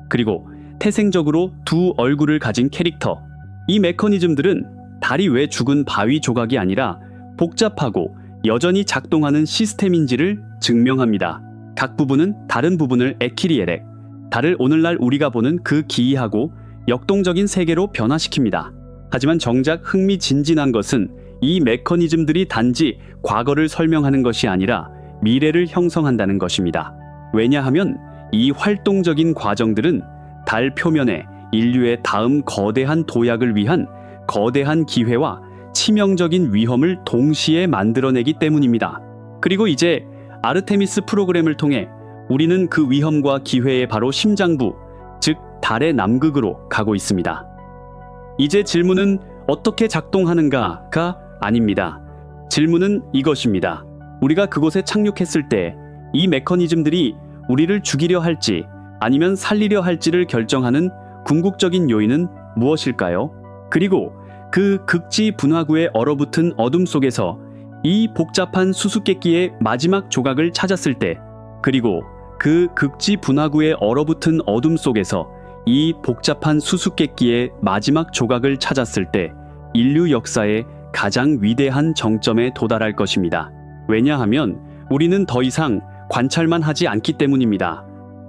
A: 그리고 태생적으로 두 얼굴을 가진 캐릭터. 이 메커니즘들은 달이 왜 죽은 바위 조각이 아니라 복잡하고 여전히 작동하는 시스템인지를 증명합니다. 각 부분은 다른 부분을 에키리에렉, 달을 오늘날 우리가 보는 그 기이하고 역동적인 세계로 변화시킵니다. 하지만 정작 흥미진진한 것은 이 메커니즘들이 단지 과거를 설명하는 것이 아니라 미래를 형성한다는 것입니다. 왜냐하면 이 활동적인 과정들은 달 표면에 인류의 다음 거대한 도약을 위한 거대한 기회와 치명적인 위험을 동시에 만들어내기 때문입니다. 그리고 이제 아르테미스 프로그램을 통해 우리는 그 위험과 기회의 바로 심장부, 즉 달의 남극으로 가고 있습니다. 이제 질문은 어떻게 작동하는가가 아닙니다. 질문은 이것입니다. 우리가 그곳에 착륙했을 때 이 메커니즘들이 우리를 죽이려 할지 아니면 살리려 할지를 결정하는 궁극적인 요인은 무엇일까요? 그리고 그 극지 분화구에 얼어붙은 어둠 속에서 이 복잡한 수수께끼의 마지막 조각을 찾았을 때, 그리고 그 극지 분화구에 얼어붙은 어둠 속에서 이 복잡한 수수께끼의 마지막 조각을 찾았을 때 인류 역사의 가장 위대한 정점에 도달할 것입니다. 왜냐하면 우리는 더 이상 관찰만 하지 않기 때문입니다.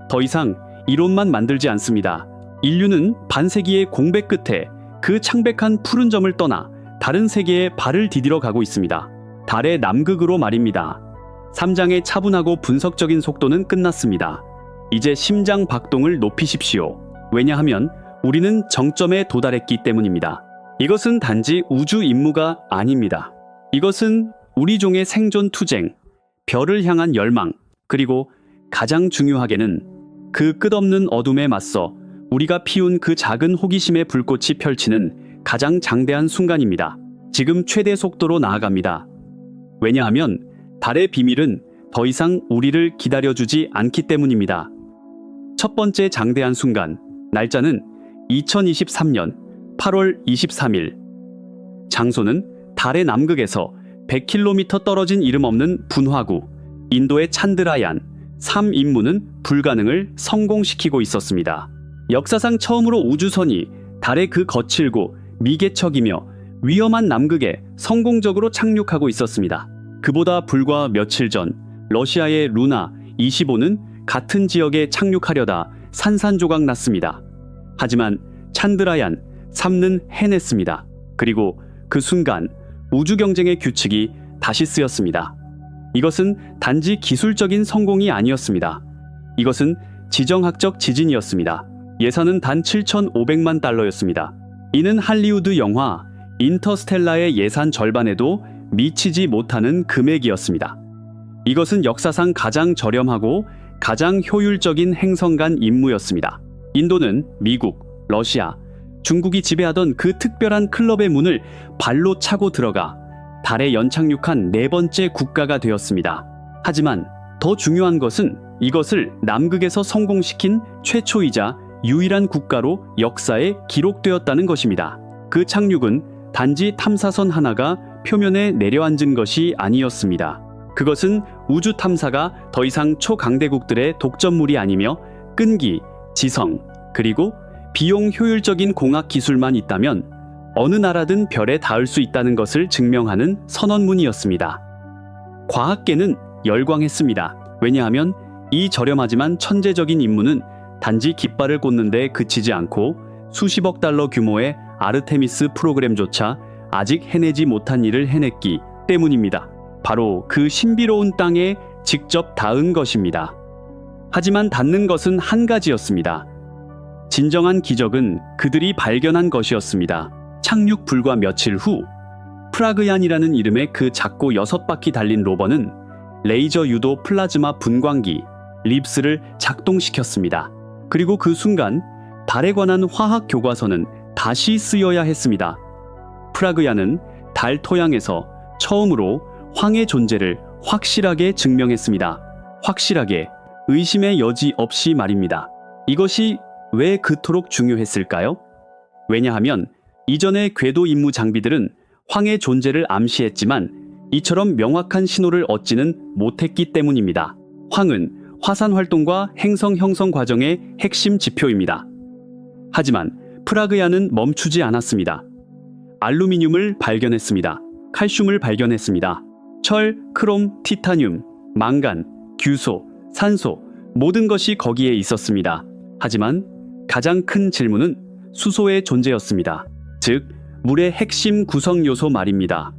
A: 더 이상 이론만 만들지 않습니다. 인류는 반세기의 공백 끝에 그 창백한 푸른 점을 떠나 다른 세계에 발을 디디러 가고 있습니다. 달의 남극으로 말입니다. 3장의 차분하고 분석적인 속도는 끝났습니다. 이제 심장 박동을 높이십시오. 왜냐하면 우리는 정점에 도달했기 때문입니다. 이것은 단지 우주 임무가 아닙니다. 이것은 우리 종의 생존 투쟁, 별을 향한 열망, 그리고 가장 중요하게는 그 끝없는 어둠에 맞서 우리가 피운 그 작은 호기심의 불꽃이 펼치는 가장 장대한 순간입니다. 지금 최대 속도로 나아갑니다. 왜냐하면 달의 비밀은 더 이상 우리를 기다려주지 않기 때문입니다. 첫 번째 장대한 순간, 날짜는 2023년 8월 23일. 장소는 달의 남극에서 100km 떨어진 이름 없는 분화구, 인도의 찬드라얀 3 임무는 불가능을 성공시키고 있었습니다. 역사상 처음으로 우주선이 달의 그 거칠고 미개척이며 위험한 남극에 성공적으로 착륙하고 있었습니다. 그보다 불과 며칠 전 러시아의 루나 25는 같은 지역에 착륙하려다 산산조각 났습니다. 하지만 찬드라얀 3는 해냈습니다. 그리고 그 순간 우주 경쟁의 규칙이 다시 쓰였습니다. 이것은 단지 기술적인 성공이 아니었습니다. 이것은 지정학적 지진이었습니다. 예산은 단 7,500만 달러였습니다. 이는 할리우드 영화 인터스텔라의 예산 절반에도 미치지 못하는 금액이었습니다. 이것은 역사상 가장 저렴하고 가장 효율적인 행성 간 임무였습니다. 인도는 미국, 러시아, 중국이 지배하던 그 특별한 클럽의 문을 발로 차고 들어가 달에 연착륙한 4번째 국가가 되었습니다. 하지만 더 중요한 것은 이것을 남극에서 성공시킨 최초이자 유일한 국가로 역사에 기록되었다는 것입니다. 그 착륙은 단지 탐사선 하나가 표면에 내려앉은 것이 아니었습니다. 그것은 우주 탐사가 더 이상 초강대국들의 독점물이 아니며 끈기, 지성, 그리고 비용 효율적인 공학 기술만 있다면 어느 나라든 별에 닿을 수 있다는 것을 증명하는 선언문이었습니다. 과학계는 열광했습니다. 왜냐하면 이 저렴하지만 천재적인 임무는 단지 깃발을 꽂는 데 그치지 않고 수십억 달러 규모의 아르테미스 프로그램조차 아직 해내지 못한 일을 해냈기 때문입니다. 바로 그 신비로운 땅에 직접 닿은 것입니다. 하지만 닿는 것은 한 가지였습니다. 진정한 기적은 그들이 발견한 것이었습니다. 착륙 불과 며칠 후 프라그얀이라는 이름의 그 작고 6바퀴 달린 로버는 레이저 유도 플라즈마 분광기 립스를 작동시켰습니다. 그리고 그 순간 달에 관한 화학 교과서는 다시 쓰여야 했습니다. 프라그얀은 달 토양에서 처음으로 황의 존재를 확실하게 증명했습니다. 확실하게, 의심의 여지 없이 말입니다. 이것이 왜 그토록 중요했을까요? 왜냐하면 이전의 궤도 임무 장비들은 황의 존재를 암시했지만 이처럼 명확한 신호를 얻지는 못했기 때문입니다. 황은 화산 활동과 행성 형성 과정의 핵심 지표입니다. 하지만 프라그얀은 멈추지 않았습니다. 알루미늄을 발견했습니다. 칼슘을 발견했습니다. 철, 크롬, 티타늄, 망간, 규소, 산소, 모든 것이 거기에 있었습니다. 하지만 가장 큰 질문은 수소의 존재였습니다. 즉, 물의 핵심 구성 요소 말입니다.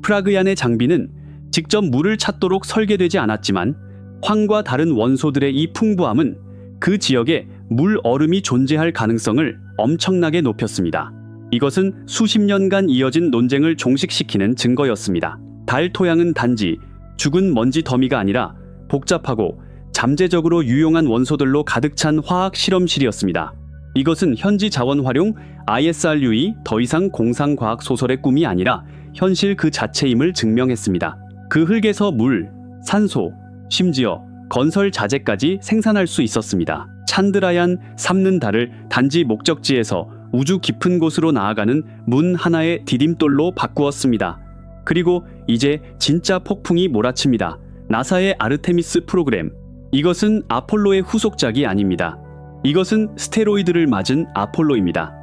A: 프라그얀의 장비는 직접 물을 찾도록 설계되지 않았지만 황과 다른 원소들의 이 풍부함은 그 지역에 물 얼음이 존재할 가능성을 엄청나게 높였습니다. 이것은 수십 년간 이어진 논쟁을 종식시키는 증거였습니다. 달 토양은 단지 죽은 먼지 더미가 아니라 복잡하고 잠재적으로 유용한 원소들로 가득 찬 화학 실험실이었습니다. 이것은 현지 자원 활용 ISRU이 더 이상 공상과학 소설의 꿈이 아니라 현실 그 자체임을 증명했습니다. 그 흙에서 물, 산소, 심지어 건설 자재까지 생산할 수 있었습니다. 찬드라얀 3는 달을 단지 목적지에서 우주 깊은 곳으로 나아가는 문 하나의 디딤돌로 바꾸었습니다. 그리고 이제 진짜 폭풍이 몰아칩니다. 나사의 아르테미스 프로그램. 이것은 아폴로의 후속작이 아닙니다. 이것은 스테로이드를 맞은 아폴로입니다.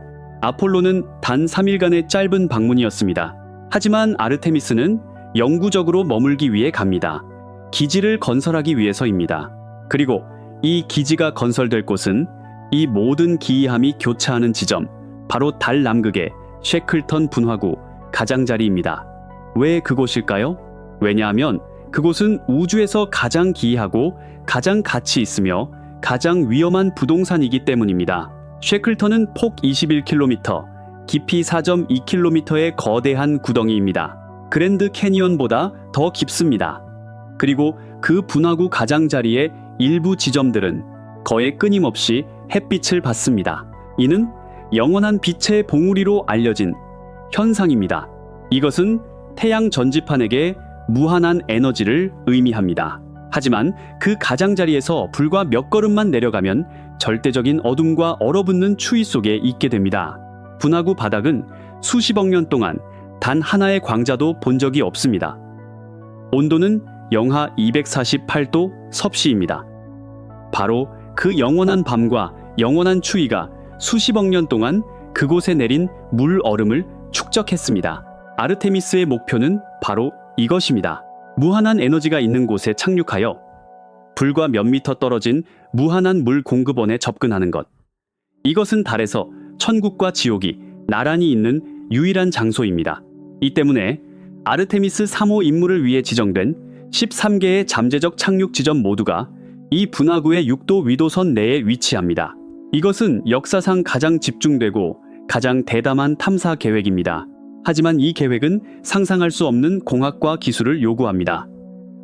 A: 아폴로는 단 3일간의 짧은 방문이었습니다. 하지만 아르테미스는 영구적으로 머물기 위해 갑니다. 기지를 건설하기 위해서입니다. 그리고 이 기지가 건설될 곳은 이 모든 기이함이 교차하는 지점, 바로 달 남극의 쉐클턴 분화구 가장자리입니다. 왜 그곳일까요? 왜냐하면 그곳은 우주에서 가장 기이하고 가장 가치 있으며 가장 위험한 부동산이기 때문입니다. 쉐클턴은 폭 21km, 깊이 4.2km의 거대한 구덩이입니다. 그랜드 캐니언보다 더 깊습니다. 그리고 그 분화구 가장자리의 일부 지점들은 거의 끊임없이 햇빛을 받습니다. 이는 영원한 빛의 봉우리로 알려진 현상입니다. 이것은 태양 전지판에게 무한한 에너지를 의미합니다. 하지만 그 가장자리에서 불과 몇 걸음만 내려가면 절대적인 어둠과 얼어붙는 추위 속에 있게 됩니다. 분화구 바닥은 수십억 년 동안 단 하나의 광자도 본 적이 없습니다. 온도는 영하 248도 섭씨입니다. 바로 그 영원한 밤과 영원한 추위가 수십억 년 동안 그곳에 내린 물 얼음을 축적했습니다. 아르테미스의 목표는 바로 이것입니다. 무한한 에너지가 있는 곳에 착륙하여 불과 몇 미터 떨어진 무한한 물 공급원에 접근하는 것. 이것은 달에서 천국과 지옥이 나란히 있는 유일한 장소입니다. 이 때문에 아르테미스 3호 임무를 위해 지정된 13개의 잠재적 착륙 지점 모두가 이 분화구의 6도 위도선 내에 위치합니다. 이것은 역사상 가장 집중되고 가장 대담한 탐사 계획입니다. 하지만 이 계획은 상상할 수 없는 공학과 기술을 요구합니다.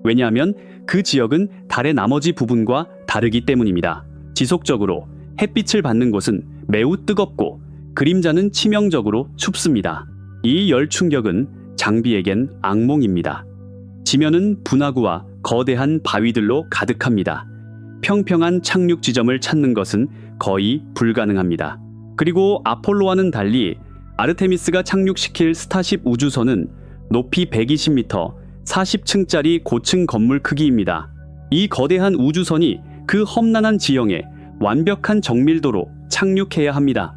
A: 왜냐하면 그 지역은 달의 나머지 부분과 다르기 때문입니다. 지속적으로 햇빛을 받는 곳은 매우 뜨겁고 그림자는 치명적으로 춥습니다. 이 열 충격은 장비에겐 악몽입니다. 지면은 분화구와 거대한 바위들로 가득합니다. 평평한 착륙 지점을 찾는 것은 거의 불가능합니다. 그리고 아폴로와는 달리 아르테미스가 착륙시킬 스타쉽 우주선은 높이 120m, 40층짜리 고층 건물 크기입니다. 이 거대한 우주선이 그 험난한 지형에 완벽한 정밀도로 착륙해야 합니다.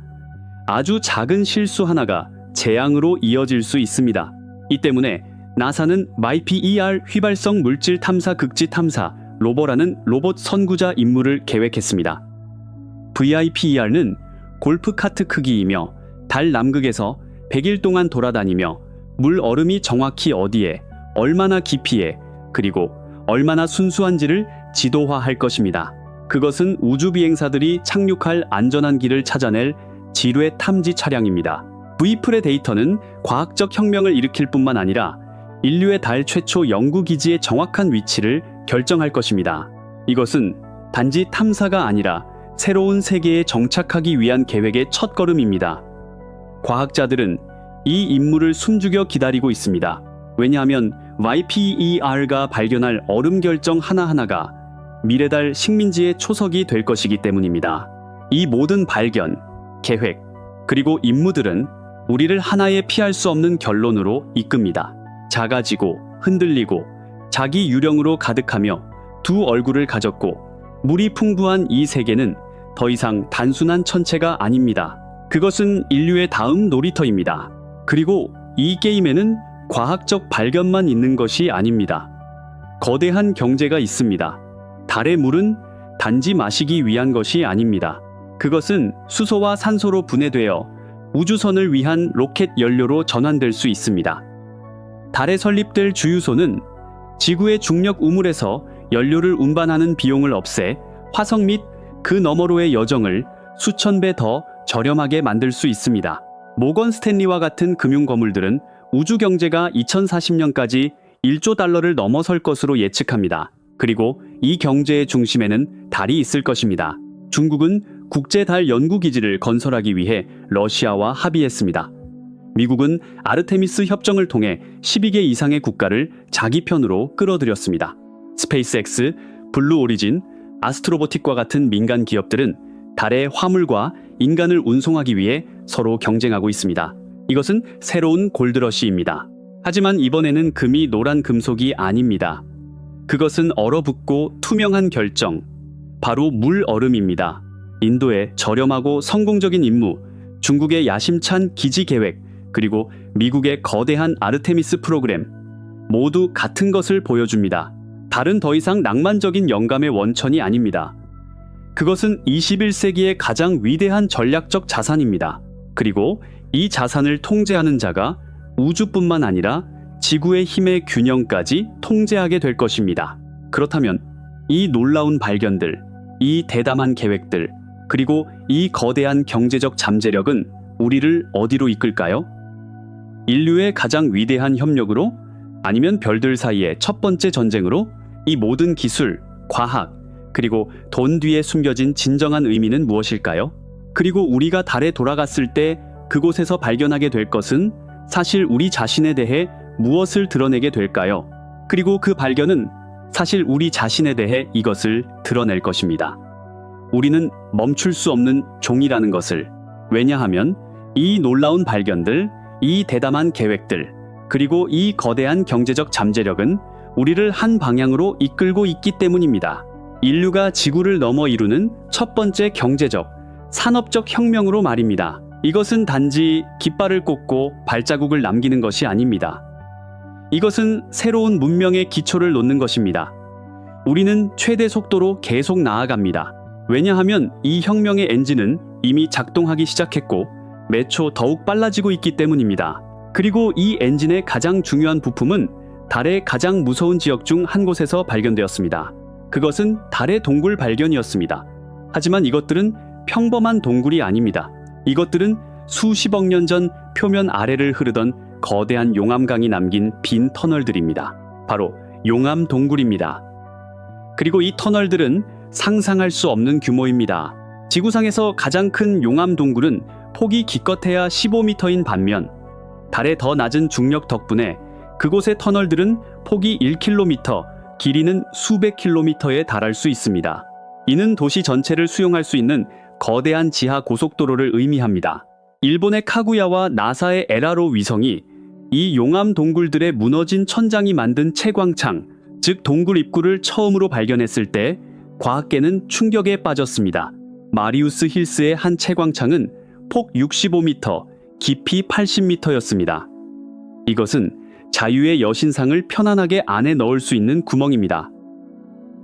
A: 아주 작은 실수 하나가 재앙으로 이어질 수 있습니다. 이 때문에 나사는 VIPER 휘발성 물질 탐사 극지 탐사 로버라는 로봇 선구자 임무를 계획했습니다. VIPER는 골프 카트 크기이며 달 남극에서 100일 동안 돌아다니며 물 얼음이 정확히 어디에, 얼마나 깊이에, 그리고 얼마나 순수한지를 지도화할 것입니다. 그것은 우주 비행사들이 착륙할 안전한 길을 찾아낼 지뢰 탐지 차량입니다. V풀의 데이터는 과학적 혁명을 일으킬 뿐만 아니라 인류의 달 최초 연구기지의 정확한 위치를 결정할 것입니다. 이것은 단지 탐사가 아니라 새로운 세계에 정착하기 위한 계획의 첫걸음입니다. 과학자들은 이 임무를 숨죽여 기다리고 있습니다. 왜냐하면 VIPER가 발견할 얼음 결정 하나하나가 미래달 식민지의 초석이 될 것이기 때문입니다. 이 모든 발견, 계획, 그리고 임무들은 우리를 하나의 피할 수 없는 결론으로 이끕니다. 작아지고 흔들리고 자기 유령으로 가득하며 두 얼굴을 가졌고 물이 풍부한 이 세계는 더 이상 단순한 천체가 아닙니다. 그것은 인류의 다음 놀이터입니다. 그리고 이 게임에는 과학적 발견만 있는 것이 아닙니다. 거대한 경제가 있습니다. 달의 물은 단지 마시기 위한 것이 아닙니다. 그것은 수소와 산소로 분해되어 우주선을 위한 로켓 연료로 전환될 수 있습니다. 달에 설립될 주유소는 지구의 중력 우물에서 연료를 운반하는 비용을 없애 화성 및 그 너머로의 여정을 수천 배 더 저렴하게 만들 수 있습니다. 모건 스탠리와 같은 금융 거물들은 우주 경제가 2040년까지 1조 달러를 넘어설 것으로 예측합니다. 그리고 이 경제의 중심에는 달이 있을 것입니다. 중국은 국제 달 연구기지를 건설하기 위해 러시아와 합의했습니다. 미국은 아르테미스 협정을 통해 12개 이상의 국가를 자기 편으로 끌어들였습니다. 스페이스X, 블루 오리진, 아스트로보틱과 같은 민간 기업들은 달에 화물과 인간을 운송하기 위해 서로 경쟁하고 있습니다. 이것은 새로운 골드러시입니다. 하지만 이번에는 금이 노란 금속이 아닙니다. 그것은 얼어붙고 투명한 결정, 바로 물 얼음입니다. 인도의 저렴하고 성공적인 임무, 중국의 야심찬 기지 계획, 그리고 미국의 거대한 아르테미스 프로그램, 모두 같은 것을 보여줍니다. 달은 더 이상 낭만적인 영감의 원천이 아닙니다. 그것은 21세기의 가장 위대한 전략적 자산입니다. 그리고 이 자산을 통제하는 자가 우주뿐만 아니라 지구의 힘의 균형까지 통제하게 될 것입니다. 그렇다면 이 놀라운 발견들, 이 대담한 계획들, 그리고 이 거대한 경제적 잠재력은 우리를 어디로 이끌까요? 인류의 가장 위대한 협력으로? 아니면 별들 사이의 첫 번째 전쟁으로? 이 모든 기술, 과학, 그리고 돈 뒤에 숨겨진 진정한 의미는 무엇일까요? 그리고 우리가 달에 돌아갔을 때 그곳에서 발견하게 될 것은 사실 우리 자신에 대해 무엇을 드러내게 될까요? 그리고 그 발견은 사실 우리 자신에 대해 이것을 드러낼 것입니다. 우리는 멈출 수 없는 종이라는 것을. 왜냐하면 이 놀라운 발견들, 이 대담한 계획들, 그리고 이 거대한 경제적 잠재력은 우리를 한 방향으로 이끌고 있기 때문입니다. 인류가 지구를 넘어 이루는 첫 번째 경제적, 산업적 혁명으로 말입니다. 이것은 단지 깃발을 꽂고 발자국을 남기는 것이 아닙니다. 이것은 새로운 문명의 기초를 놓는 것입니다. 우리는 최대 속도로 계속 나아갑니다. 왜냐하면 이 혁명의 엔진은 이미 작동하기 시작했고 매초 더욱 빨라지고 있기 때문입니다. 그리고 이 엔진의 가장 중요한 부품은 달의 가장 무서운 지역 중 한 곳에서 발견되었습니다. 그것은 달의 동굴 발견이었습니다. 하지만 이것들은 평범한 동굴이 아닙니다. 이것들은 수십억 년 전 표면 아래를 흐르던 거대한 용암강이 남긴 빈 터널들입니다. 바로 용암 동굴입니다. 그리고 이 터널들은 상상할 수 없는 규모입니다. 지구상에서 가장 큰 용암 동굴은 폭이 기껏해야 15m인 반면 달의 더 낮은 중력 덕분에 그곳의 터널들은 폭이 1km, 길이는 수백 킬로미터에 달할 수 있습니다. 이는 도시 전체를 수용할 수 있는 거대한 지하 고속도로를 의미합니다. 일본의 카구야와 나사의 에라로 위성이 이 용암 동굴들의 무너진 천장이 만든 채광창, 즉 동굴 입구를 처음으로 발견했을 때 과학계는 충격에 빠졌습니다. 마리우스 힐스의 한 채광창은 폭 65m, 깊이 80m였습니다. 이것은 자유의 여신상을 편안하게 안에 넣을 수 있는 구멍입니다.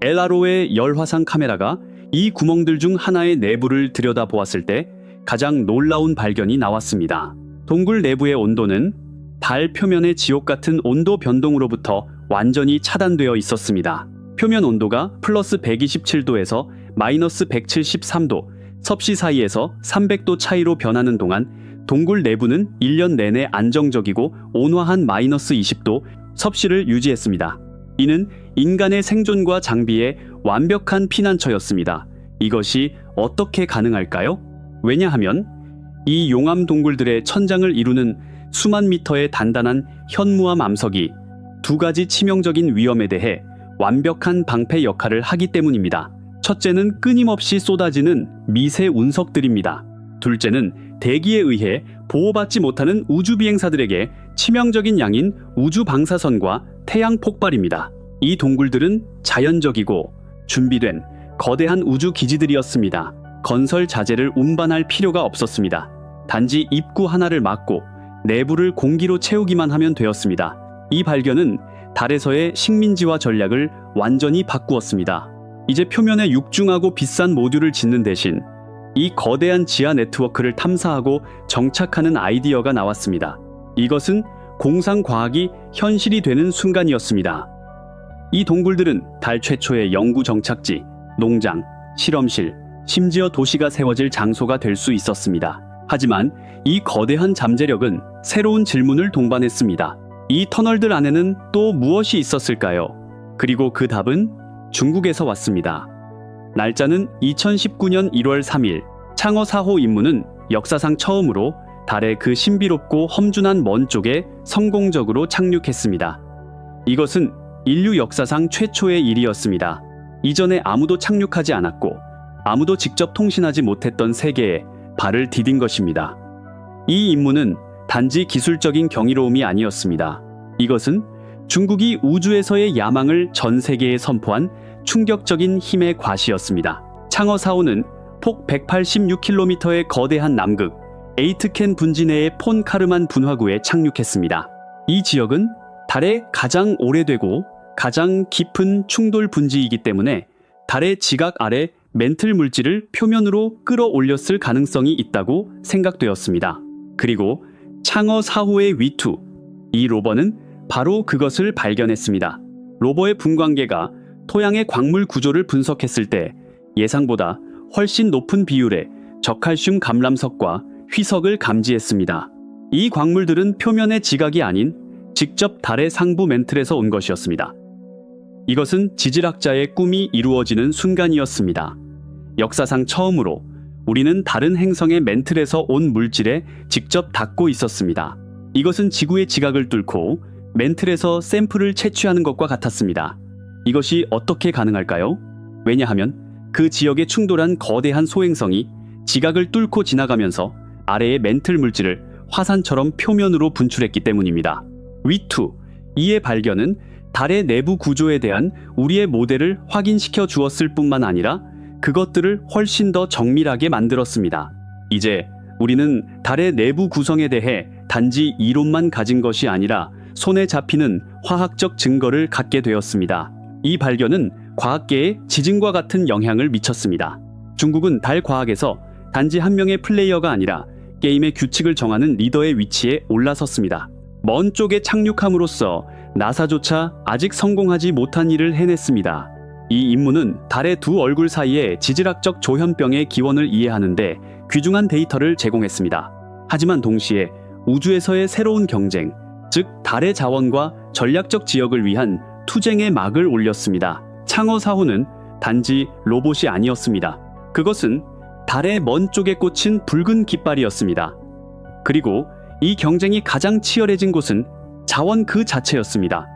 A: 엘아로의 열화상 카메라가 이 구멍들 중 하나의 내부를 들여다보았을 때 가장 놀라운 발견이 나왔습니다. 동굴 내부의 온도는 달 표면의 지옥 같은 온도 변동으로부터 완전히 차단되어 있었습니다. 표면 온도가 플러스 127도에서 마이너스 173도, 섭씨 사이에서 300도 차이로 변하는 동안 동굴 내부는 1년 내내 안정적이고 온화한 마이너스 20도 섭씨를 유지했습니다. 이는 인간의 생존과 장비의 완벽한 피난처였습니다. 이것이 어떻게 가능할까요? 왜냐하면 이 용암 동굴들의 천장을 이루는 수만 미터의 단단한 현무암 암석이 두 가지 치명적인 위험에 대해 완벽한 방패 역할을 하기 때문입니다. 첫째는 끊임없이 쏟아지는 미세 운석들입니다. 둘째는 대기에 의해 보호받지 못하는 우주 비행사들에게 치명적인 양인 우주 방사선과 태양 폭발입니다. 이 동굴들은 자연적이고 준비된 거대한 우주 기지들이었습니다. 건설 자재를 운반할 필요가 없었습니다. 단지 입구 하나를 막고 내부를 공기로 채우기만 하면 되었습니다. 이 발견은 달에서의 식민지화 전략을 완전히 바꾸었습니다. 이제 표면에 육중하고 비싼 모듈을 짓는 대신 이 거대한 지하 네트워크를 탐사하고 정착하는 아이디어가 나왔습니다. 이것은 공상과학이 현실이 되는 순간이었습니다. 이 동굴들은 달 최초의 연구 정착지, 농장, 실험실, 심지어 도시가 세워질 장소가 될 수 있었습니다. 하지만 이 거대한 잠재력은 새로운 질문을 동반했습니다. 이 터널들 안에는 또 무엇이 있었을까요? 그리고 그 답은 중국에서 왔습니다. 날짜는 2019년 1월 3일, 창어 4호 임무는 역사상 처음으로 달의 그 신비롭고 험준한 먼 쪽에 성공적으로 착륙했습니다. 이것은 인류 역사상 최초의 일이었습니다. 이전에 아무도 착륙하지 않았고 아무도 직접 통신하지 못했던 세계에 발을 디딘 것입니다. 이 임무는 단지 기술적인 경이로움이 아니었습니다. 이것은 중국이 우주에서의 야망을 전 세계에 선포한 충격적인 힘의 과시였습니다. 창어 4호는 폭 186km의 거대한 남극 에이트켄 분지 내의 폰 카르만 분화구에 착륙했습니다. 이 지역은 달의 가장 오래되고 가장 깊은 충돌 분지이기 때문에 달의 지각 아래 멘틀 물질을 표면으로 끌어올렸을 가능성이 있다고 생각되었습니다. 그리고 창어 4호의 위투, 이 로버는 바로 그것을 발견했습니다. 로버의 분광계가 토양의 광물 구조를 분석했을 때 예상보다 훨씬 높은 비율의 저칼슘 감람석과 휘석을 감지했습니다. 이 광물들은 표면의 지각이 아닌 직접 달의 상부 멘틀에서 온 것이었습니다. 이것은 지질학자의 꿈이 이루어지는 순간이었습니다. 역사상 처음으로 우리는 다른 행성의 멘틀에서 온 물질에 직접 닿고 있었습니다. 이것은 지구의 지각을 뚫고 멘틀에서 샘플을 채취하는 것과 같았습니다. 이것이 어떻게 가능할까요? 왜냐하면 그 지역에 충돌한 거대한 소행성이 지각을 뚫고 지나가면서 아래의 멘틀 물질을 화산처럼 표면으로 분출했기 때문입니다. 위투, 이의 발견은 달의 내부 구조에 대한 우리의 모델을 확인시켜 주었을 뿐만 아니라 그것들을 훨씬 더 정밀하게 만들었습니다. 이제 우리는 달의 내부 구성에 대해 단지 이론만 가진 것이 아니라 손에 잡히는 화학적 증거를 갖게 되었습니다. 이 발견은 과학계에 지진과 같은 영향을 미쳤습니다. 중국은 달 과학에서 단지 한 명의 플레이어가 아니라 게임의 규칙을 정하는 리더의 위치에 올라섰습니다. 먼 쪽에 착륙함으로써 나사조차 아직 성공하지 못한 일을 해냈습니다. 이 임무는 달의 두 얼굴 사이의 지질학적 조현병의 기원을 이해하는데 귀중한 데이터를 제공했습니다. 하지만 동시에 우주에서의 새로운 경쟁, 즉 달의 자원과 전략적 지역을 위한 투쟁의 막을 올렸습니다. 창어 사호는 단지 로봇이 아니었습니다. 그것은 달의 먼 쪽에 꽂힌 붉은 깃발이었습니다. 그리고 이 경쟁이 가장 치열해진 곳은 자원 그 자체였습니다.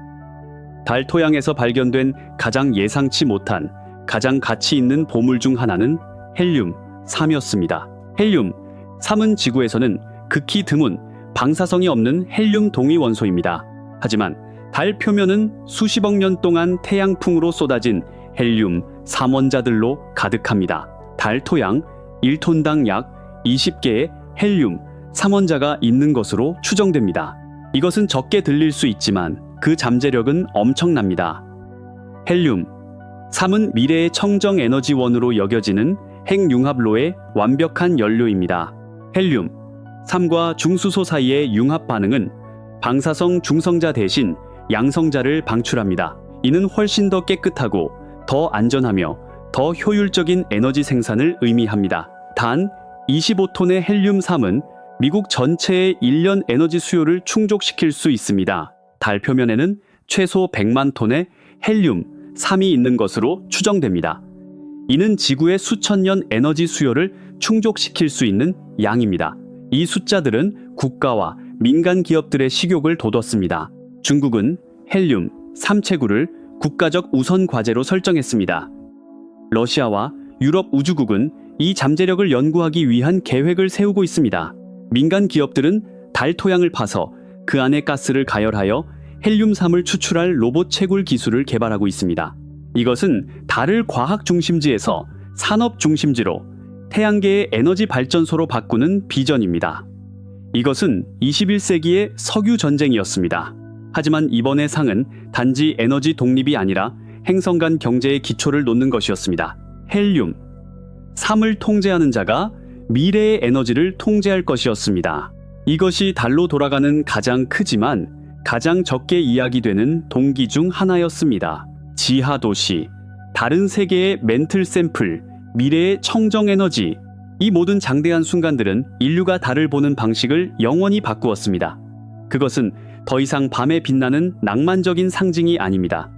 A: 달 토양에서 발견된 가장 예상치 못한, 가장 가치 있는 보물 중 하나는 헬륨-3이었습니다. 헬륨-3은 지구에서는 극히 드문 방사성이 없는 헬륨 동위 원소입니다. 하지만 달 표면은 수십억 년 동안 태양풍으로 쏟아진 헬륨-3 원자들로 가득합니다. 달 토양 1톤당 약 20개의 헬륨-3 원자가 있는 것으로 추정됩니다. 이것은 적게 들릴 수 있지만 그 잠재력은 엄청납니다. 헬륨-3은 미래의 청정 에너지원으로 여겨지는 핵융합로의 완벽한 연료입니다. 헬륨-3과 중수소 사이의 융합 반응은 방사성 중성자 대신 양성자를 방출합니다. 이는 훨씬 더 깨끗하고 더 안전하며 더 효율적인 에너지 생산을 의미합니다. 단 25톤의 헬륨-3은 미국 전체의 1년 에너지 수요를 충족시킬 수 있습니다. 달 표면에는 최소 100만 톤의 헬륨-3이 있는 것으로 추정됩니다. 이는 지구의 수천 년 에너지 수요를 충족시킬 수 있는 양입니다. 이 숫자들은 국가와 민간 기업들의 식욕을 돋웠습니다. 중국은 헬륨-3 채굴을 국가적 우선 과제로 설정했습니다. 러시아와 유럽 우주국은 이 잠재력을 연구하기 위한 계획을 세우고 있습니다. 민간 기업들은 달 토양을 파서 그 안에 가스를 가열하여 헬륨-3을 추출할 로봇 채굴 기술을 개발하고 있습니다. 이것은 달을 과학 중심지에서 산업 중심지로 태양계의 에너지 발전소로 바꾸는 비전입니다. 이것은 21세기의 석유 전쟁이었습니다. 하지만 이번의 상은 단지 에너지 독립이 아니라 행성 간 경제의 기초를 놓는 것이었습니다. 헬륨-3을 통제하는 자가 미래의 에너지를 통제할 것이었습니다. 이것이 달로 돌아가는 가장 크지만 가장 적게 이야기되는 동기 중 하나였습니다. 지하도시, 다른 세계의 멘틀 샘플, 미래의 청정에너지, 이 모든 장대한 순간들은 인류가 달을 보는 방식을 영원히 바꾸었습니다. 그것은 더 이상 밤에 빛나는 낭만적인 상징이 아닙니다.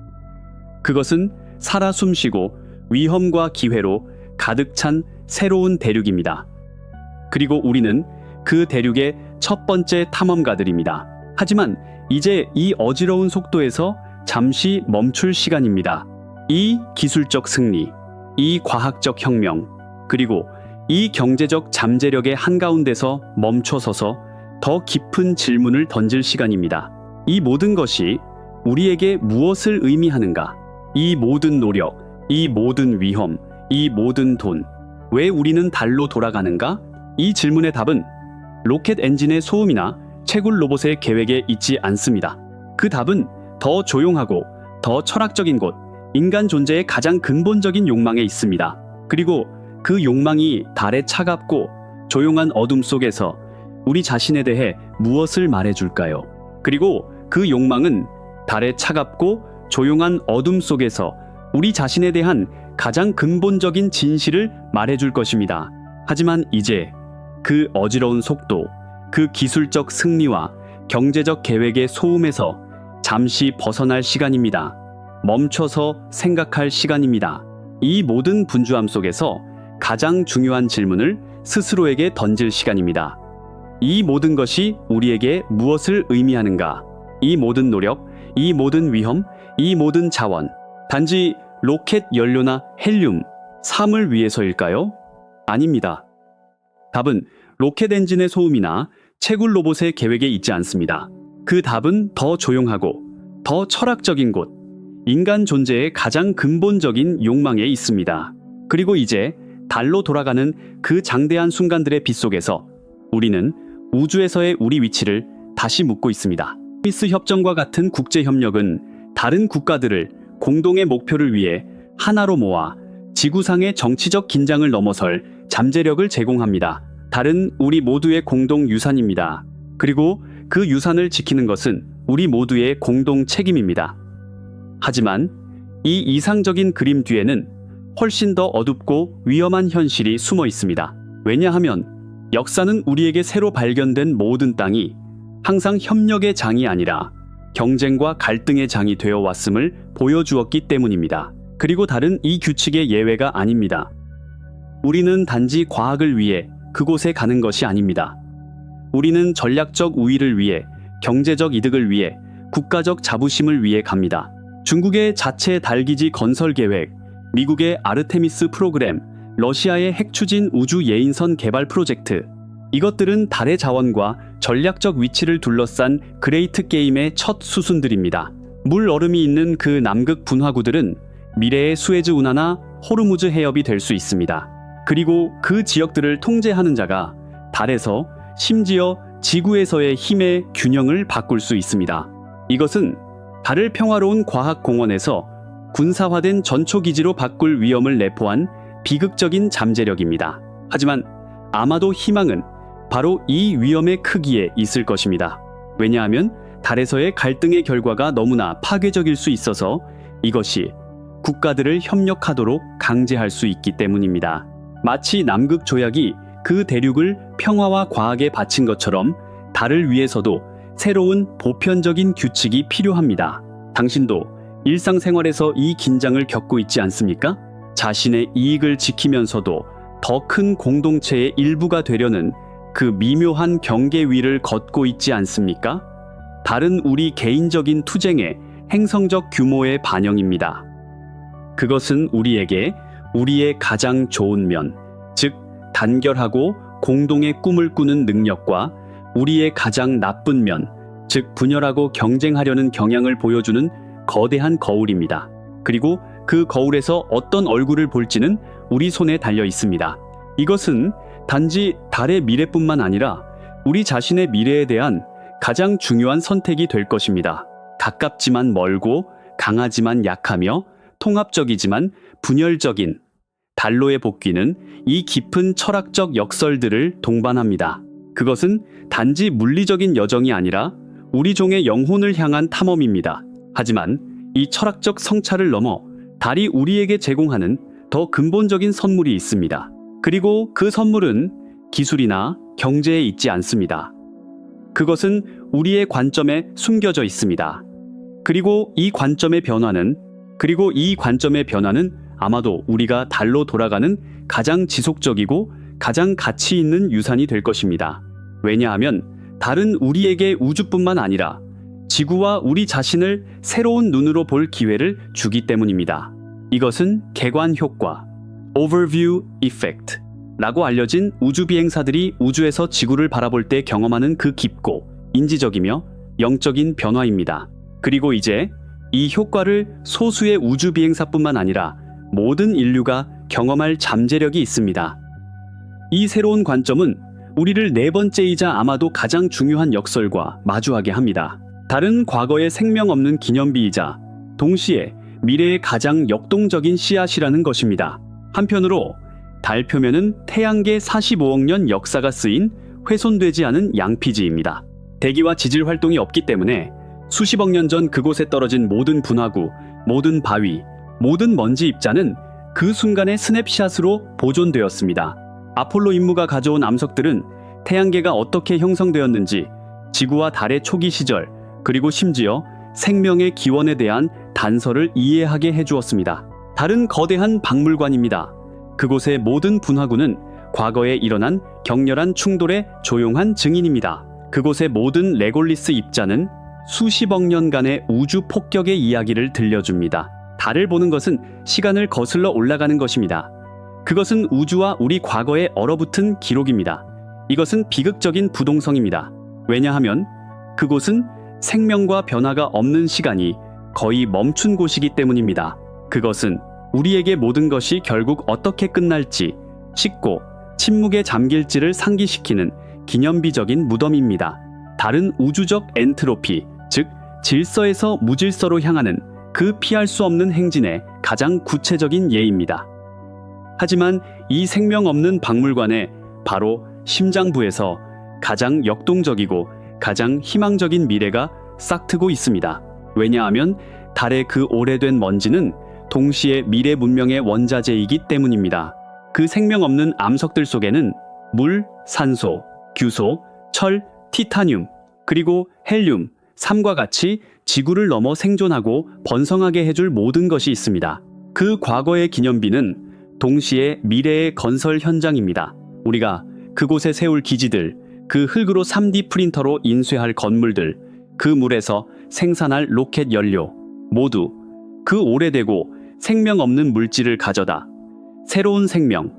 A: 그것은 살아 숨쉬고 위험과 기회로 가득 찬 새로운 대륙입니다. 그리고 우리는 그 대륙의 첫 번째 탐험가들입니다. 하지만 이제 이 어지러운 속도에서 잠시 멈출 시간입니다. 이 기술적 승리, 이 과학적 혁명, 그리고 이 경제적 잠재력의 한가운데서 멈춰서서 더 깊은 질문을 던질 시간입니다. 이 모든 것이 우리에게 무엇을 의미하는가? 이 모든 노력, 이 모든 위험, 이 모든 돈, 왜 우리는 달로 돌아가는가? 이 질문의 답은 로켓 엔진의 소음이나 채굴 로봇의 계획에 있지 않습니다. 그 답은 더 조용하고 더 철학적인 곳, 인간 존재의 가장 근본적인 욕망에 있습니다. 그리고 그 욕망이 달의 차갑고 조용한 어둠 속에서 우리 자신에 대해 무엇을 말해줄까요? 그리고 그 욕망은 달의 차갑고 조용한 어둠 속에서 우리 자신에 대한 가장 근본적인 진실을 말해줄 것입니다. 하지만 이제 그 어지러운 속도, 그 기술적 승리와 경제적 계획의 소음에서 잠시 벗어날 시간입니다. 멈춰서 생각할 시간입니다. 이 모든 분주함 속에서 가장 중요한 질문을 스스로에게 던질 시간입니다. 이 모든 것이 우리에게 무엇을 의미하는가? 이 모든 노력, 이 모든 위험, 이 모든 자원, 단지 로켓 연료나 헬륨-3을 위해서일까요? 아닙니다. 답은 로켓 엔진의 소음이나 채굴 로봇의 계획에 있지 않습니다. 그 답은 더 조용하고 더 철학적인 곳, 인간 존재의 가장 근본적인 욕망에 있습니다. 그리고 이제 달로 돌아가는 그 장대한 순간들의 빗속에서 우리는 우주에서의 우리 위치를 다시 묻고 있습니다. 스미스 협정과 같은 국제협력은 다른 국가들을 공동의 목표를 위해 하나로 모아 지구상의 정치적 긴장을 넘어설 잠재력을 제공합니다. 달은 우리 모두의 공동 유산입니다. 그리고 그 유산을 지키는 것은 우리 모두의 공동 책임입니다. 하지만 이 이상적인 그림 뒤에는 훨씬 더 어둡고 위험한 현실이 숨어 있습니다. 왜냐하면 역사는 우리에게 새로 발견된 모든 땅이 항상 협력의 장이 아니라 경쟁과 갈등의 장이 되어 왔음을 보여주었기 때문입니다. 그리고 달은 이 규칙의 예외가 아닙니다. 우리는 단지 과학을 위해 그곳에 가는 것이 아닙니다. 우리는 전략적 우위를 위해, 경제적 이득을 위해, 국가적 자부심을 위해 갑니다. 중국의 자체 달기지 건설 계획, 미국의 아르테미스 프로그램, 러시아의 핵추진 우주 예인선 개발 프로젝트, 이것들은 달의 자원과 전략적 위치를 둘러싼 그레이트 게임의 첫 수순들입니다. 물 얼음이 있는 그 남극 분화구들은 미래의 수에즈 운하나 호르무즈 해협이 될 수 있습니다. 그리고 그 지역들을 통제하는 자가 달에서, 심지어 지구에서의 힘의 균형을 바꿀 수 있습니다. 이것은 달을 평화로운 과학공원에서 군사화된 전초기지로 바꿀 위험을 내포한 비극적인 잠재력입니다. 하지만 아마도 희망은 바로 이 위험의 크기에 있을 것입니다. 왜냐하면 달에서의 갈등의 결과가 너무나 파괴적일 수 있어서 이것이 국가들을 협력하도록 강제할 수 있기 때문입니다. 마치 남극 조약이 그 대륙을 평화와 과학에 바친 것처럼 달을 위해서도 새로운 보편적인 규칙이 필요합니다. 당신도 일상생활에서 이 긴장을 겪고 있지 않습니까? 자신의 이익을 지키면서도 더 큰 공동체의 일부가 되려는 그 미묘한 경계 위를 걷고 있지 않습니까? 달은 우리 개인적인 투쟁의 행성적 규모의 반영입니다. 그것은 우리에게 우리의 가장 좋은 면, 즉 단결하고 공동의 꿈을 꾸는 능력과 우리의 가장 나쁜 면, 즉 분열하고 경쟁하려는 경향을 보여주는 거대한 거울입니다. 그리고 그 거울에서 어떤 얼굴을 볼지는 우리 손에 달려 있습니다. 이것은 단지 달의 미래뿐만 아니라 우리 자신의 미래에 대한 가장 중요한 선택이 될 것입니다. 가깝지만 멀고 강하지만 약하며 통합적이지만 분열적인 달로의 복귀는 이 깊은 철학적 역설들을 동반합니다. 그것은 단지 물리적인 여정이 아니라 우리 종의 영혼을 향한 탐험입니다. 하지만 이 철학적 성찰을 넘어 달이 우리에게 제공하는 더 근본적인 선물이 있습니다. 그리고 그 선물은 기술이나 경제에 있지 않습니다. 그것은 우리의 관점에 숨겨져 있습니다. 그리고 이 관점의 변화는 아마도 우리가 달로 돌아가는 가장 지속적이고 가장 가치 있는 유산이 될 것입니다. 왜냐하면 달은 우리에게 우주뿐만 아니라 지구와 우리 자신을 새로운 눈으로 볼 기회를 주기 때문입니다. 이것은 개관 효과, Overview Effect 라고 알려진 우주 비행사들이 우주에서 지구를 바라볼 때 경험하는 그 깊고 인지적이며 영적인 변화입니다. 그리고 이제 이 효과를 소수의 우주 비행사뿐만 아니라 모든 인류가 경험할 잠재력이 있습니다. 이 새로운 관점은 우리를 네 번째이자 아마도 가장 중요한 역설과 마주하게 합니다. 달은 과거의 생명 없는 기념비이자 동시에 미래의 가장 역동적인 씨앗이라는 것입니다. 한편으로 달 표면은 태양계 45억 년 역사가 쓰인 훼손되지 않은 양피지입니다. 대기와 지질 활동이 없기 때문에 수십억 년 전 그곳에 떨어진 모든 분화구, 모든 바위, 모든 먼지 입자는 그 순간의 스냅샷으로 보존되었습니다. 아폴로 임무가 가져온 암석들은 태양계가 어떻게 형성되었는지, 지구와 달의 초기 시절, 그리고 심지어 생명의 기원에 대한 단서를 이해하게 해주었습니다. 달은 거대한 박물관입니다. 그곳의 모든 분화구는 과거에 일어난 격렬한 충돌의 조용한 증인입니다. 그곳의 모든 레골리스 입자는 수십억 년간의 우주 폭격의 이야기를 들려줍니다. 달을 보는 것은 시간을 거슬러 올라가는 것입니다. 그것은 우주와 우리 과거에 얼어붙은 기록입니다. 이것은 비극적인 부동성입니다. 왜냐하면 그곳은 생명과 변화가 없는 시간이 거의 멈춘 곳이기 때문입니다. 그것은 우리에게 모든 것이 결국 어떻게 끝날지, 식고 침묵에 잠길지를 상기시키는 기념비적인 무덤입니다. 다른 우주적 엔트로피, 즉 질서에서 무질서로 향하는 그 피할 수 없는 행진의 가장 구체적인 예입니다. 하지만 이 생명 없는 박물관에 바로 심장부에서 가장 역동적이고 가장 희망적인 미래가 싹트고 있습니다. 왜냐하면 달의 그 오래된 먼지는 동시에 미래 문명의 원자재이기 때문입니다. 그 생명 없는 암석들 속에는 물, 산소, 규소, 철, 티타늄, 그리고 헬륨, 삶과 같이 지구를 넘어 생존하고 번성하게 해줄 모든 것이 있습니다. 그 과거의 기념비는 동시에 미래의 건설 현장입니다. 우리가 그곳에 세울 기지들, 그 흙으로 3D 프린터로 인쇄할 건물들, 그 물에서 생산할 로켓 연료, 모두 그 오래되고 생명 없는 물질을 가져다 새로운 생명,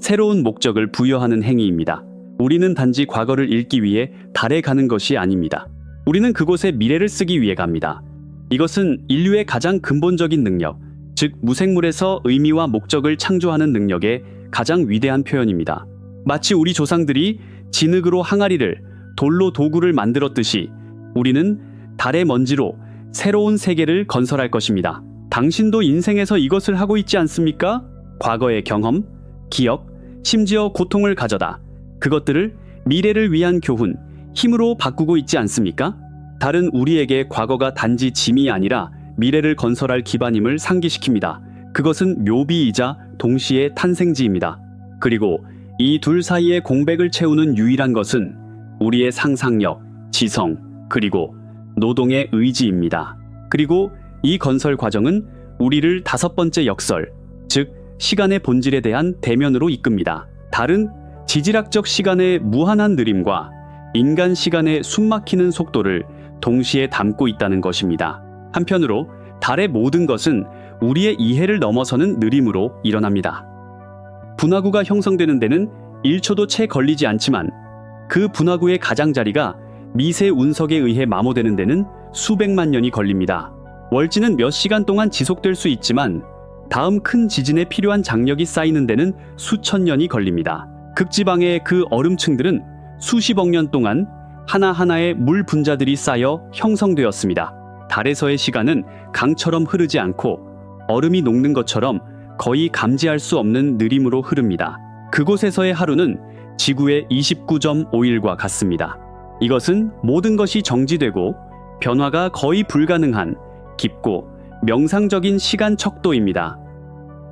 A: 새로운 목적을 부여하는 행위입니다. 우리는 단지 과거를 읽기 위해 달에 가는 것이 아닙니다. 우리는 그곳에 미래를 쓰기 위해 갑니다. 이것은 인류의 가장 근본적인 능력, 즉 무생물에서 의미와 목적을 창조하는 능력의 가장 위대한 표현입니다. 마치 우리 조상들이 진흙으로 항아리를, 돌로 도구를 만들었듯이 우리는 달의 먼지로 새로운 세계를 건설할 것입니다. 당신도 인생에서 이것을 하고 있지 않습니까? 과거의 경험, 기억, 심지어 고통을 가져다 그것들을 미래를 위한 교훈, 힘으로 바꾸고 있지 않습니까? 달은 우리에게 과거가 단지 짐이 아니라 미래를 건설할 기반임을 상기시킵니다. 그것은 묘비이자 동시에 탄생지입니다. 그리고 이 둘 사이의 공백을 채우는 유일한 것은 우리의 상상력, 지성, 그리고 노동의 의지입니다. 그리고 이 건설 과정은 우리를 5번째 역설, 즉 시간의 본질에 대한 대면으로 이끕니다. 달은 지질학적 시간의 무한한 느림과 인간 시간의 숨막히는 속도를 동시에 담고 있다는 것입니다. 한편으로 달의 모든 것은 우리의 이해를 넘어서는 느림으로 일어납니다. 분화구가 형성되는 데는 1초도 채 걸리지 않지만 그 분화구의 가장자리가 미세 운석에 의해 마모되는 데는 수백만 년이 걸립니다. 월지는 몇 시간 동안 지속될 수 있지만 다음 큰 지진에 필요한 장력이 쌓이는 데는 수천 년이 걸립니다. 극지방의 그 얼음층들은 수십억 년 동안 하나하나의 물 분자들이 쌓여 형성되었습니다. 달에서의 시간은 강처럼 흐르지 않고 얼음이 녹는 것처럼 거의 감지할 수 없는 느림으로 흐릅니다. 그곳에서의 하루는 지구의 29.5일과 같습니다. 이것은 모든 것이 정지되고 변화가 거의 불가능한 깊고 명상적인 시간 척도입니다.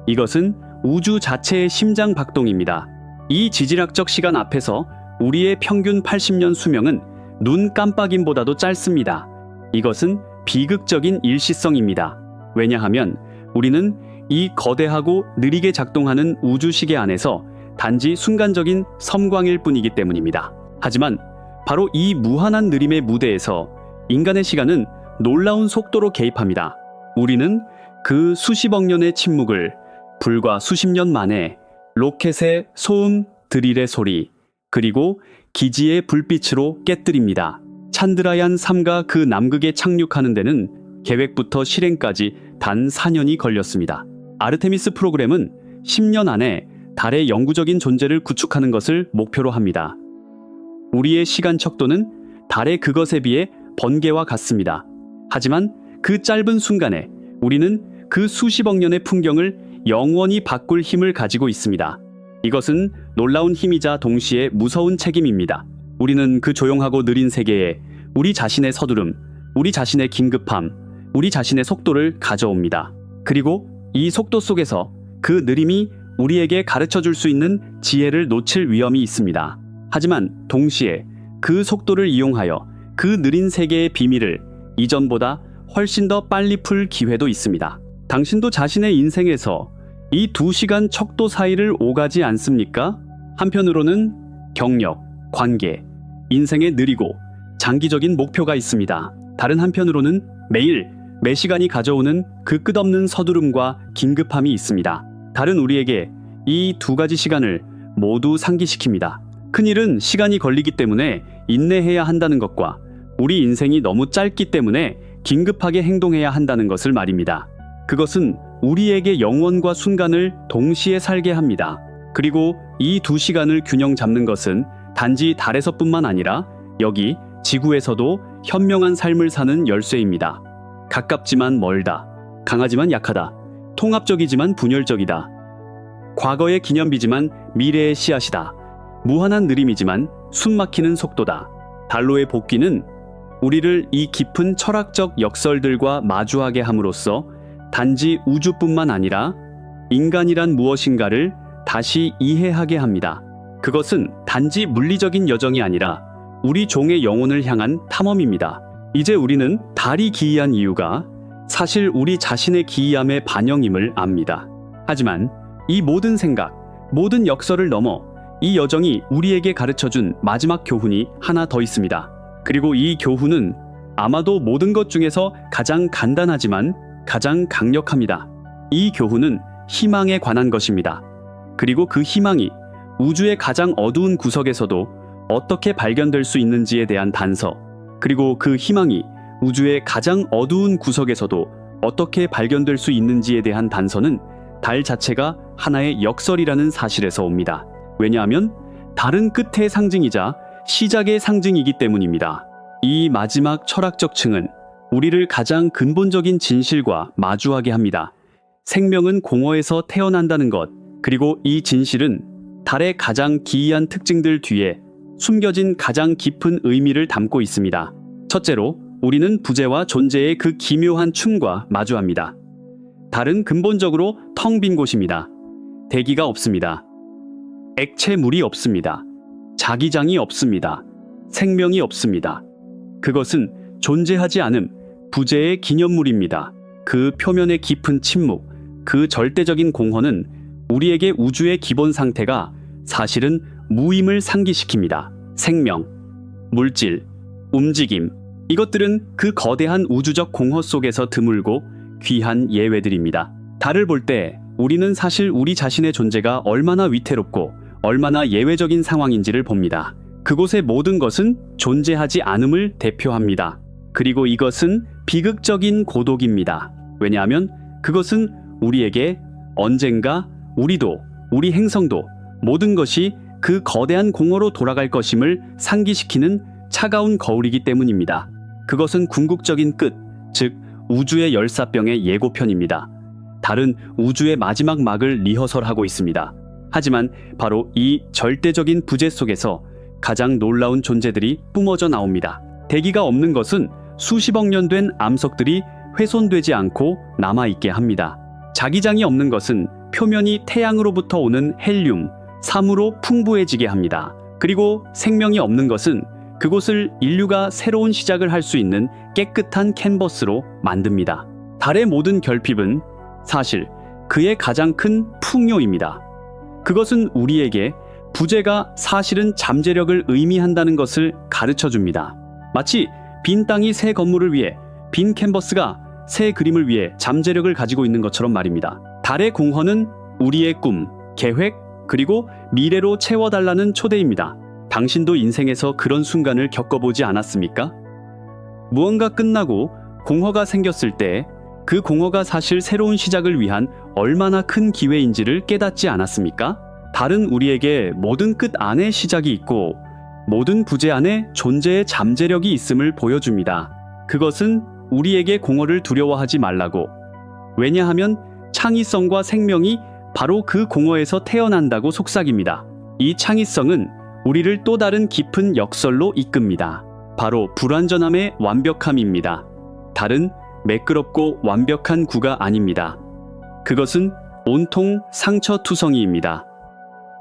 A: 이것은 우주 자체의 심장 박동입니다. 이 지질학적 시간 앞에서 우리의 평균 80년 수명은 눈 깜빡임보다도 짧습니다. 이것은 비극적인 일시성입니다. 왜냐하면 우리는 이 거대하고 느리게 작동하는 우주시계 안에서 단지 순간적인 섬광일 뿐이기 때문입니다. 하지만 바로 이 무한한 느림의 무대에서 인간의 시간은 놀라운 속도로 개입합니다. 우리는 그 수십억 년의 침묵을 불과 수십 년 만에 로켓의 소음, 드릴의 소리, 그리고 기지의 불빛으로 깨뜨립니다. 찬드라얀 3가 그 남극에 착륙하는 데는 계획부터 실행까지 단 4년이 걸렸습니다. 아르테미스 프로그램은 10년 안에 달의 영구적인 존재를 구축하는 것을 목표로 합니다. 우리의 시간 척도는 달의 그것에 비해 번개와 같습니다. 하지만 그 짧은 순간에 우리는 그 수십억 년의 풍경을 영원히 바꿀 힘을 가지고 있습니다. 이것은 놀라운 힘이자 동시에 무서운 책임입니다. 우리는 그 조용하고 느린 세계에 우리 자신의 서두름, 우리 자신의 긴급함, 우리 자신의 속도를 가져옵니다. 그리고 이 속도 속에서 그 느림이 우리에게 가르쳐 줄 수 있는 지혜를 놓칠 위험이 있습니다. 하지만 동시에 그 속도를 이용하여 그 느린 세계의 비밀을 이전보다 훨씬 더 빨리 풀 기회도 있습니다. 당신도 자신의 인생에서 이 2시간 척도 사이를 오가지 않습니까? 한편으로는 경력, 관계, 인생의 느리고 장기적인 목표가 있습니다. 다른 한편으로는 매일, 매 시간이 가져오는 그 끝없는 서두름과 긴급함이 있습니다. 달은 우리에게 이 2가지 시간을 모두 상기시킵니다. 큰일은 시간이 걸리기 때문에 인내해야 한다는 것과 우리 인생이 너무 짧기 때문에 긴급하게 행동해야 한다는 것을 말입니다. 그것은 우리에게 영원과 순간을 동시에 살게 합니다. 그리고 이 두 시간을 균형 잡는 것은 단지 달에서뿐만 아니라 여기 지구에서도 현명한 삶을 사는 열쇠입니다. 가깝지만 멀다. 강하지만 약하다. 통합적이지만 분열적이다. 과거의 기념비지만 미래의 씨앗이다. 무한한 느림이지만 숨막히는 속도다. 달로의 복귀는 우리를 이 깊은 철학적 역설들과 마주하게 함으로써 단지 우주뿐만 아니라 인간이란 무엇인가를 다시 이해하게 합니다. 그것은 단지 물리적인 여정이 아니라 우리 종의 영혼을 향한 탐험입니다. 이제 우리는 달이 기이한 이유가 사실 우리 자신의 기이함의 반영임을 압니다. 하지만 이 모든 생각, 모든 역설을 넘어 이 여정이 우리에게 가르쳐준 마지막 교훈이 하나 더 있습니다. 그리고 이 교훈은 아마도 모든 것 중에서 가장 간단하지만 가장 강력합니다. 이 교훈은 희망에 관한 것입니다. 그리고 그 희망이 우주의 가장 어두운 구석에서도 어떻게 발견될 수 있는지에 대한 단서, 그리고 그 희망이 우주의 가장 어두운 구석에서도 어떻게 발견될 수 있는지에 대한 단서는 달 자체가 하나의 역설이라는 사실에서 옵니다. 왜냐하면 달은 끝의 상징이자 시작의 상징이기 때문입니다. 이 마지막 철학적 층은 우리를 가장 근본적인 진실과 마주하게 합니다. 생명은 공허에서 태어난다는 것, 그리고 이 진실은 달의 가장 기이한 특징들 뒤에 숨겨진 가장 깊은 의미를 담고 있습니다. 첫째로, 우리는 부재와 존재의 그 기묘한 춤과 마주합니다. 달은 근본적으로 텅 빈 곳입니다. 대기가 없습니다. 액체물이 없습니다. 자기장이 없습니다. 생명이 없습니다. 그것은 존재하지 않음, 부재의 기념물입니다. 그 표면의 깊은 침묵, 그 절대적인 공허는 우리에게 우주의 기본 상태가 사실은 무임을 상기시킵니다. 생명, 물질, 움직임, 이것들은 그 거대한 우주적 공허 속에서 드물고 귀한 예외들입니다. 달을 볼 때 우리는 사실 우리 자신의 존재가 얼마나 위태롭고 얼마나 예외적인 상황인지를 봅니다. 그곳의 모든 것은 존재하지 않음을 대표합니다. 그리고 이것은 비극적인 고독입니다. 왜냐하면 그것은 우리에게 언젠가 우리도, 우리 행성도, 모든 것이 그 거대한 공허로 돌아갈 것임을 상기시키는 차가운 거울이기 때문입니다. 그것은 궁극적인 끝, 즉 우주의 열사병의 예고편입니다. 달은 우주의 마지막 막을 리허설하고 있습니다. 하지만 바로 이 절대적인 부재 속에서 가장 놀라운 존재들이 뿜어져 나옵니다. 대기가 없는 것은 수십억 년 된 암석들이 훼손되지 않고 남아있게 합니다. 자기장이 없는 것은 표면이 태양으로부터 오는 헬륨, 삼으로 풍부해지게 합니다. 그리고 생명이 없는 것은 그곳을 인류가 새로운 시작을 할 수 있는 깨끗한 캔버스로 만듭니다. 달의 모든 결핍은 사실 그의 가장 큰 풍요입니다. 그것은 우리에게 부재가 사실은 잠재력을 의미한다는 것을 가르쳐줍니다. 마치 빈 땅이 새 건물을 위해, 빈 캔버스가 새 그림을 위해 잠재력을 가지고 있는 것처럼 말입니다. 달의 공허는 우리의 꿈, 계획, 그리고 미래로 채워달라는 초대입니다. 당신도 인생에서 그런 순간을 겪어보지 않았습니까? 무언가 끝나고 공허가 생겼을 때 그 공허가 사실 새로운 시작을 위한 얼마나 큰 기회인지를 깨닫지 않았습니까? 달은 우리에게 모든 끝 안에 시작이 있고 모든 부재 안에 존재의 잠재력이 있음을 보여줍니다. 그것은 우리에게 공허를 두려워하지 말라고. 왜냐하면 창의성과 생명이 바로 그 공허에서 태어난다고 속삭입니다. 이 창의성은 우리를 또 다른 깊은 역설로 이끕니다. 바로 불완전함의 완벽함입니다. 달은 매끄럽고 완벽한 구가 아닙니다. 그것은 온통 상처투성이입니다.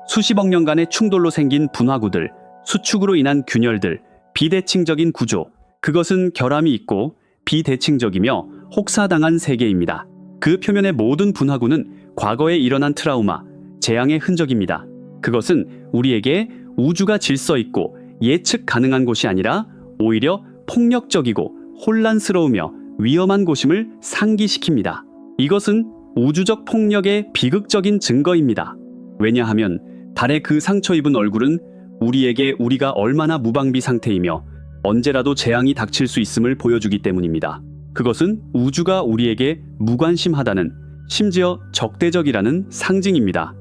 A: 수십억 년간의 충돌로 생긴 분화구들, 수축으로 인한 균열들, 비대칭적인 구조, 그것은 결함이 있고 비대칭적이며 혹사당한 세계입니다. 그 표면의 모든 분화구는 과거에 일어난 트라우마, 재앙의 흔적입니다. 그것은 우리에게 우주가 질서 있고 예측 가능한 곳이 아니라 오히려 폭력적이고 혼란스러우며 위험한 곳임을 상기시킵니다. 이것은 우주적 폭력의 비극적인 증거입니다. 왜냐하면 달의 그 상처 입은 얼굴은 우리에게 우리가 얼마나 무방비 상태이며 언제라도 재앙이 닥칠 수 있음을 보여주기 때문입니다. 그것은 우주가 우리에게 무관심하다는, 심지어 적대적이라는 상징입니다.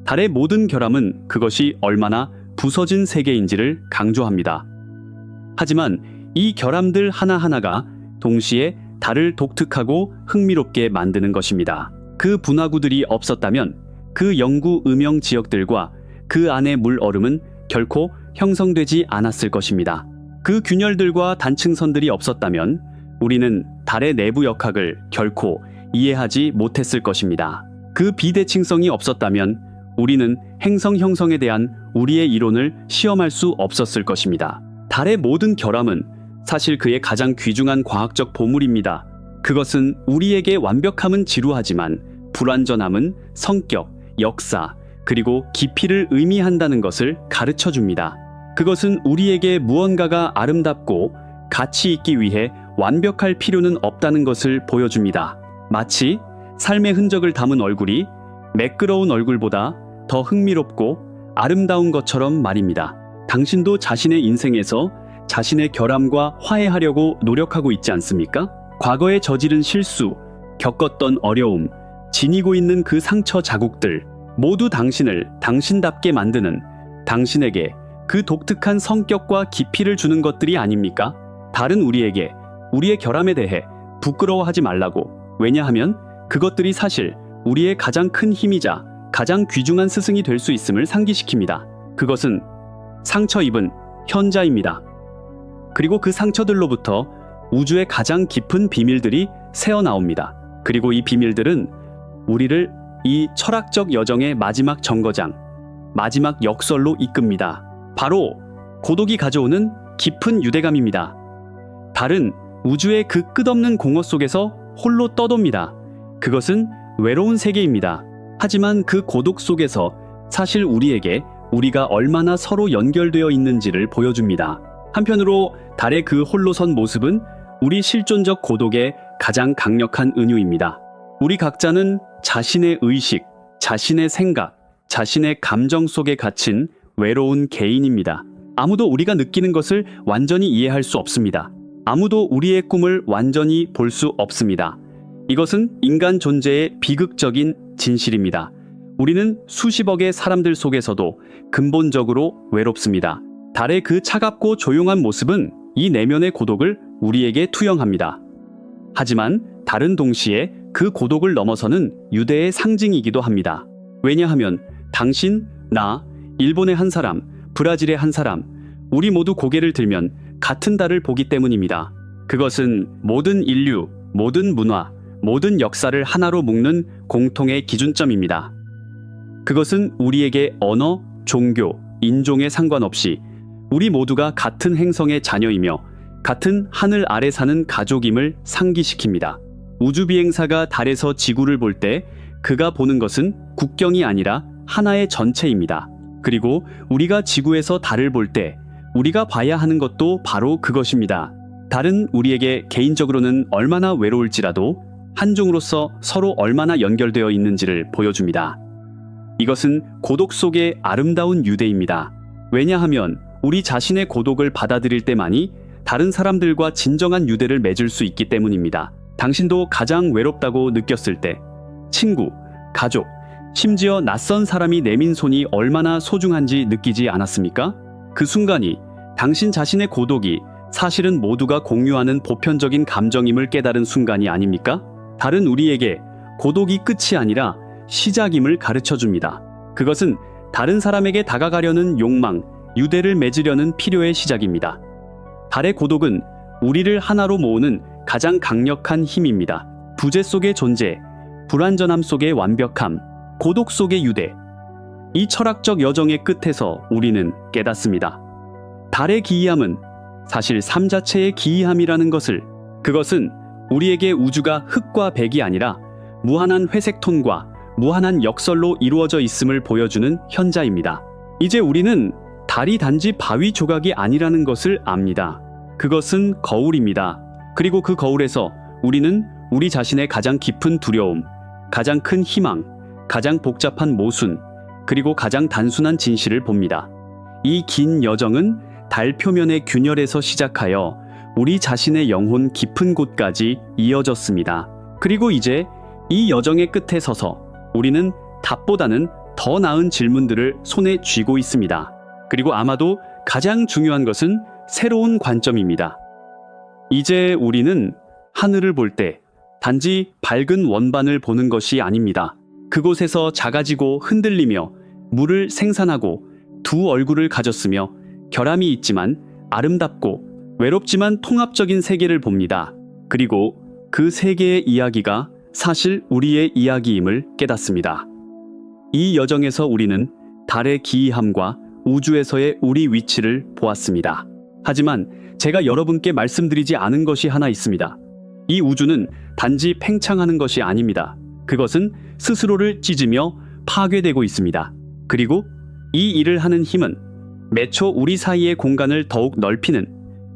A: 달의 모든 결함은 그것이 얼마나 부서진 세계인지를 강조합니다. 하지만 이 결함들 하나하나가 동시에 달을 독특하고 흥미롭게 만드는 것입니다. 그 분화구들이 없었다면 그 영구 음영 지역들과 그 안의 물얼음은 결코 형성되지 않았을 것입니다. 그 균열들과 단층선들이 없었다면 우리는 달의 내부 역학을 결코 이해하지 못했을 것입니다. 그 비대칭성이 없었다면 우리는 행성 형성에 대한 우리의 이론을 시험할 수 없었을 것입니다. 달의 모든 결함은 사실 그의 가장 귀중한 과학적 보물입니다. 그것은 우리에게 완벽함은 지루하지만 불완전함은 성격, 역사, 그리고 깊이를 의미한다는 것을 가르쳐 줍니다. 그것은 우리에게 무언가가 아름답고 가치 있기 위해 완벽할 필요는 없다는 것을 보여줍니다. 마치 삶의 흔적을 담은 얼굴이 매끄러운 얼굴보다 더 흥미롭고 아름다운 것처럼 말입니다. 당신도 자신의 인생에서 자신의 결함과 화해하려고 노력하고 있지 않습니까? 과거에 저지른 실수, 겪었던 어려움, 지니고 있는 그 상처 자국들, 모두 당신을 당신답게 만드는, 당신에게 그 독특한 성격과 깊이를 주는 것들이 아닙니까? 달은 우리에게 우리의 결함에 대해 부끄러워하지 말라고, 왜냐하면 그것들이 사실 우리의 가장 큰 힘이자 가장 귀중한 스승이 될 수 있음을 상기시킵니다. 그것은 상처 입은 현자입니다. 그리고 그 상처들로부터 우주의 가장 깊은 비밀들이 새어나옵니다. 그리고 이 비밀들은 우리를 이 철학적 여정의 마지막 정거장, 마지막 역설로 이끕니다. 바로 고독이 가져오는 깊은 유대감입니다. 달은 우주의 그 끝없는 공허 속에서 홀로 떠돕니다. 그것은 외로운 세계입니다. 하지만 그 고독 속에서 사실 우리에게 우리가 얼마나 서로 연결되어 있는지를 보여줍니다. 한편으로 달의 그 홀로선 모습은 우리 실존적 고독의 가장 강력한 은유입니다. 우리 각자는 자신의 의식, 자신의 생각, 자신의 감정 속에 갇힌 외로운 개인입니다. 아무도 우리가 느끼는 것을 완전히 이해할 수 없습니다. 아무도 우리의 꿈을 완전히 볼 수 없습니다. 이것은 인간 존재의 비극적인 진실입니다. 우리는 수십억의 사람들 속에서도 근본적으로 외롭습니다. 달의 그 차갑고 조용한 모습은 이 내면의 고독을 우리에게 투영합니다. 하지만 달은 동시에 그 고독을 넘어서는 유대의 상징이기도 합니다. 왜냐하면 당신, 나, 일본의 한 사람, 브라질의 한 사람, 우리 모두 고개를 들면 같은 달을 보기 때문입니다. 그것은 모든 인류, 모든 문화, 모든 역사를 하나로 묶는 공통의 기준점입니다. 그것은 우리에게 언어, 종교, 인종에 상관없이 우리 모두가 같은 행성의 자녀이며 같은 하늘 아래 사는 가족임을 상기시킵니다. 우주비행사가 달에서 지구를 볼 때 그가 보는 것은 국경이 아니라 하나의 전체입니다. 그리고 우리가 지구에서 달을 볼 때 우리가 봐야 하는 것도 바로 그것입니다. 달은 우리에게 개인적으로는 얼마나 외로울지라도 한 종으로서 서로 얼마나 연결되어 있는지를 보여줍니다. 이것은 고독 속의 아름다운 유대입니다. 왜냐하면 우리 자신의 고독을 받아들일 때만이 다른 사람들과 진정한 유대를 맺을 수 있기 때문입니다. 당신도 가장 외롭다고 느꼈을 때 친구, 가족, 심지어 낯선 사람이 내민 손이 얼마나 소중한지 느끼지 않았습니까? 그 순간이 당신 자신의 고독이 사실은 모두가 공유하는 보편적인 감정임을 깨달은 순간이 아닙니까? 달은 우리에게 고독이 끝이 아니라 시작임을 가르쳐줍니다. 그것은 다른 사람에게 다가가려는 욕망, 유대를 맺으려는 필요의 시작입니다. 달의 고독은 우리를 하나로 모으는 가장 강력한 힘입니다. 부재 속의 존재, 불완전함 속의 완벽함, 고독 속의 유대. 이 철학적 여정의 끝에서 우리는 깨닫습니다. 달의 기이함은 사실 삶 자체의 기이함이라는 것을, 그것은 우리에게 우주가 흑과 백이 아니라 무한한 회색 톤과 무한한 역설로 이루어져 있음을 보여주는 현자입니다. 이제 우리는 달이 단지 바위 조각이 아니라는 것을 압니다. 그것은 거울입니다. 그리고 그 거울에서 우리는 우리 자신의 가장 깊은 두려움, 가장 큰 희망, 가장 복잡한 모순, 그리고 가장 단순한 진실을 봅니다. 이 긴 여정은 달 표면의 균열에서 시작하여 우리 자신의 영혼 깊은 곳까지 이어졌습니다. 그리고 이제 이 여정의 끝에 서서 우리는 답보다는 더 나은 질문들을 손에 쥐고 있습니다. 그리고 아마도 가장 중요한 것은 새로운 관점입니다. 이제 우리는 하늘을 볼 때 단지 밝은 원반을 보는 것이 아닙니다. 그곳에서 작아지고 흔들리며 물을 생산하고 두 얼굴을 가졌으며 결함이 있지만 아름답고 외롭지만 통합적인 세계를 봅니다. 그리고 그 세계의 이야기가 사실 우리의 이야기임을 깨닫습니다. 이 여정에서 우리는 달의 기이함과 우주에서의 우리 위치를 보았습니다. 하지만 제가 여러분께 말씀드리지 않은 것이 하나 있습니다. 이 우주는 단지 팽창하는 것이 아닙니다. 그것은 스스로를 찢으며 파괴되고 있습니다. 그리고 이 일을 하는 힘은 매초 우리 사이의 공간을 더욱 넓히는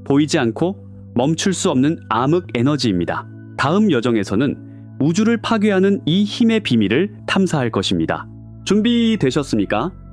A: 보이지 않고 멈출 수 없는 암흑 에너지입니다. 다음 여정에서는 우주를 파괴하는 이 힘의 비밀을 탐사할 것입니다. 준비되셨습니까?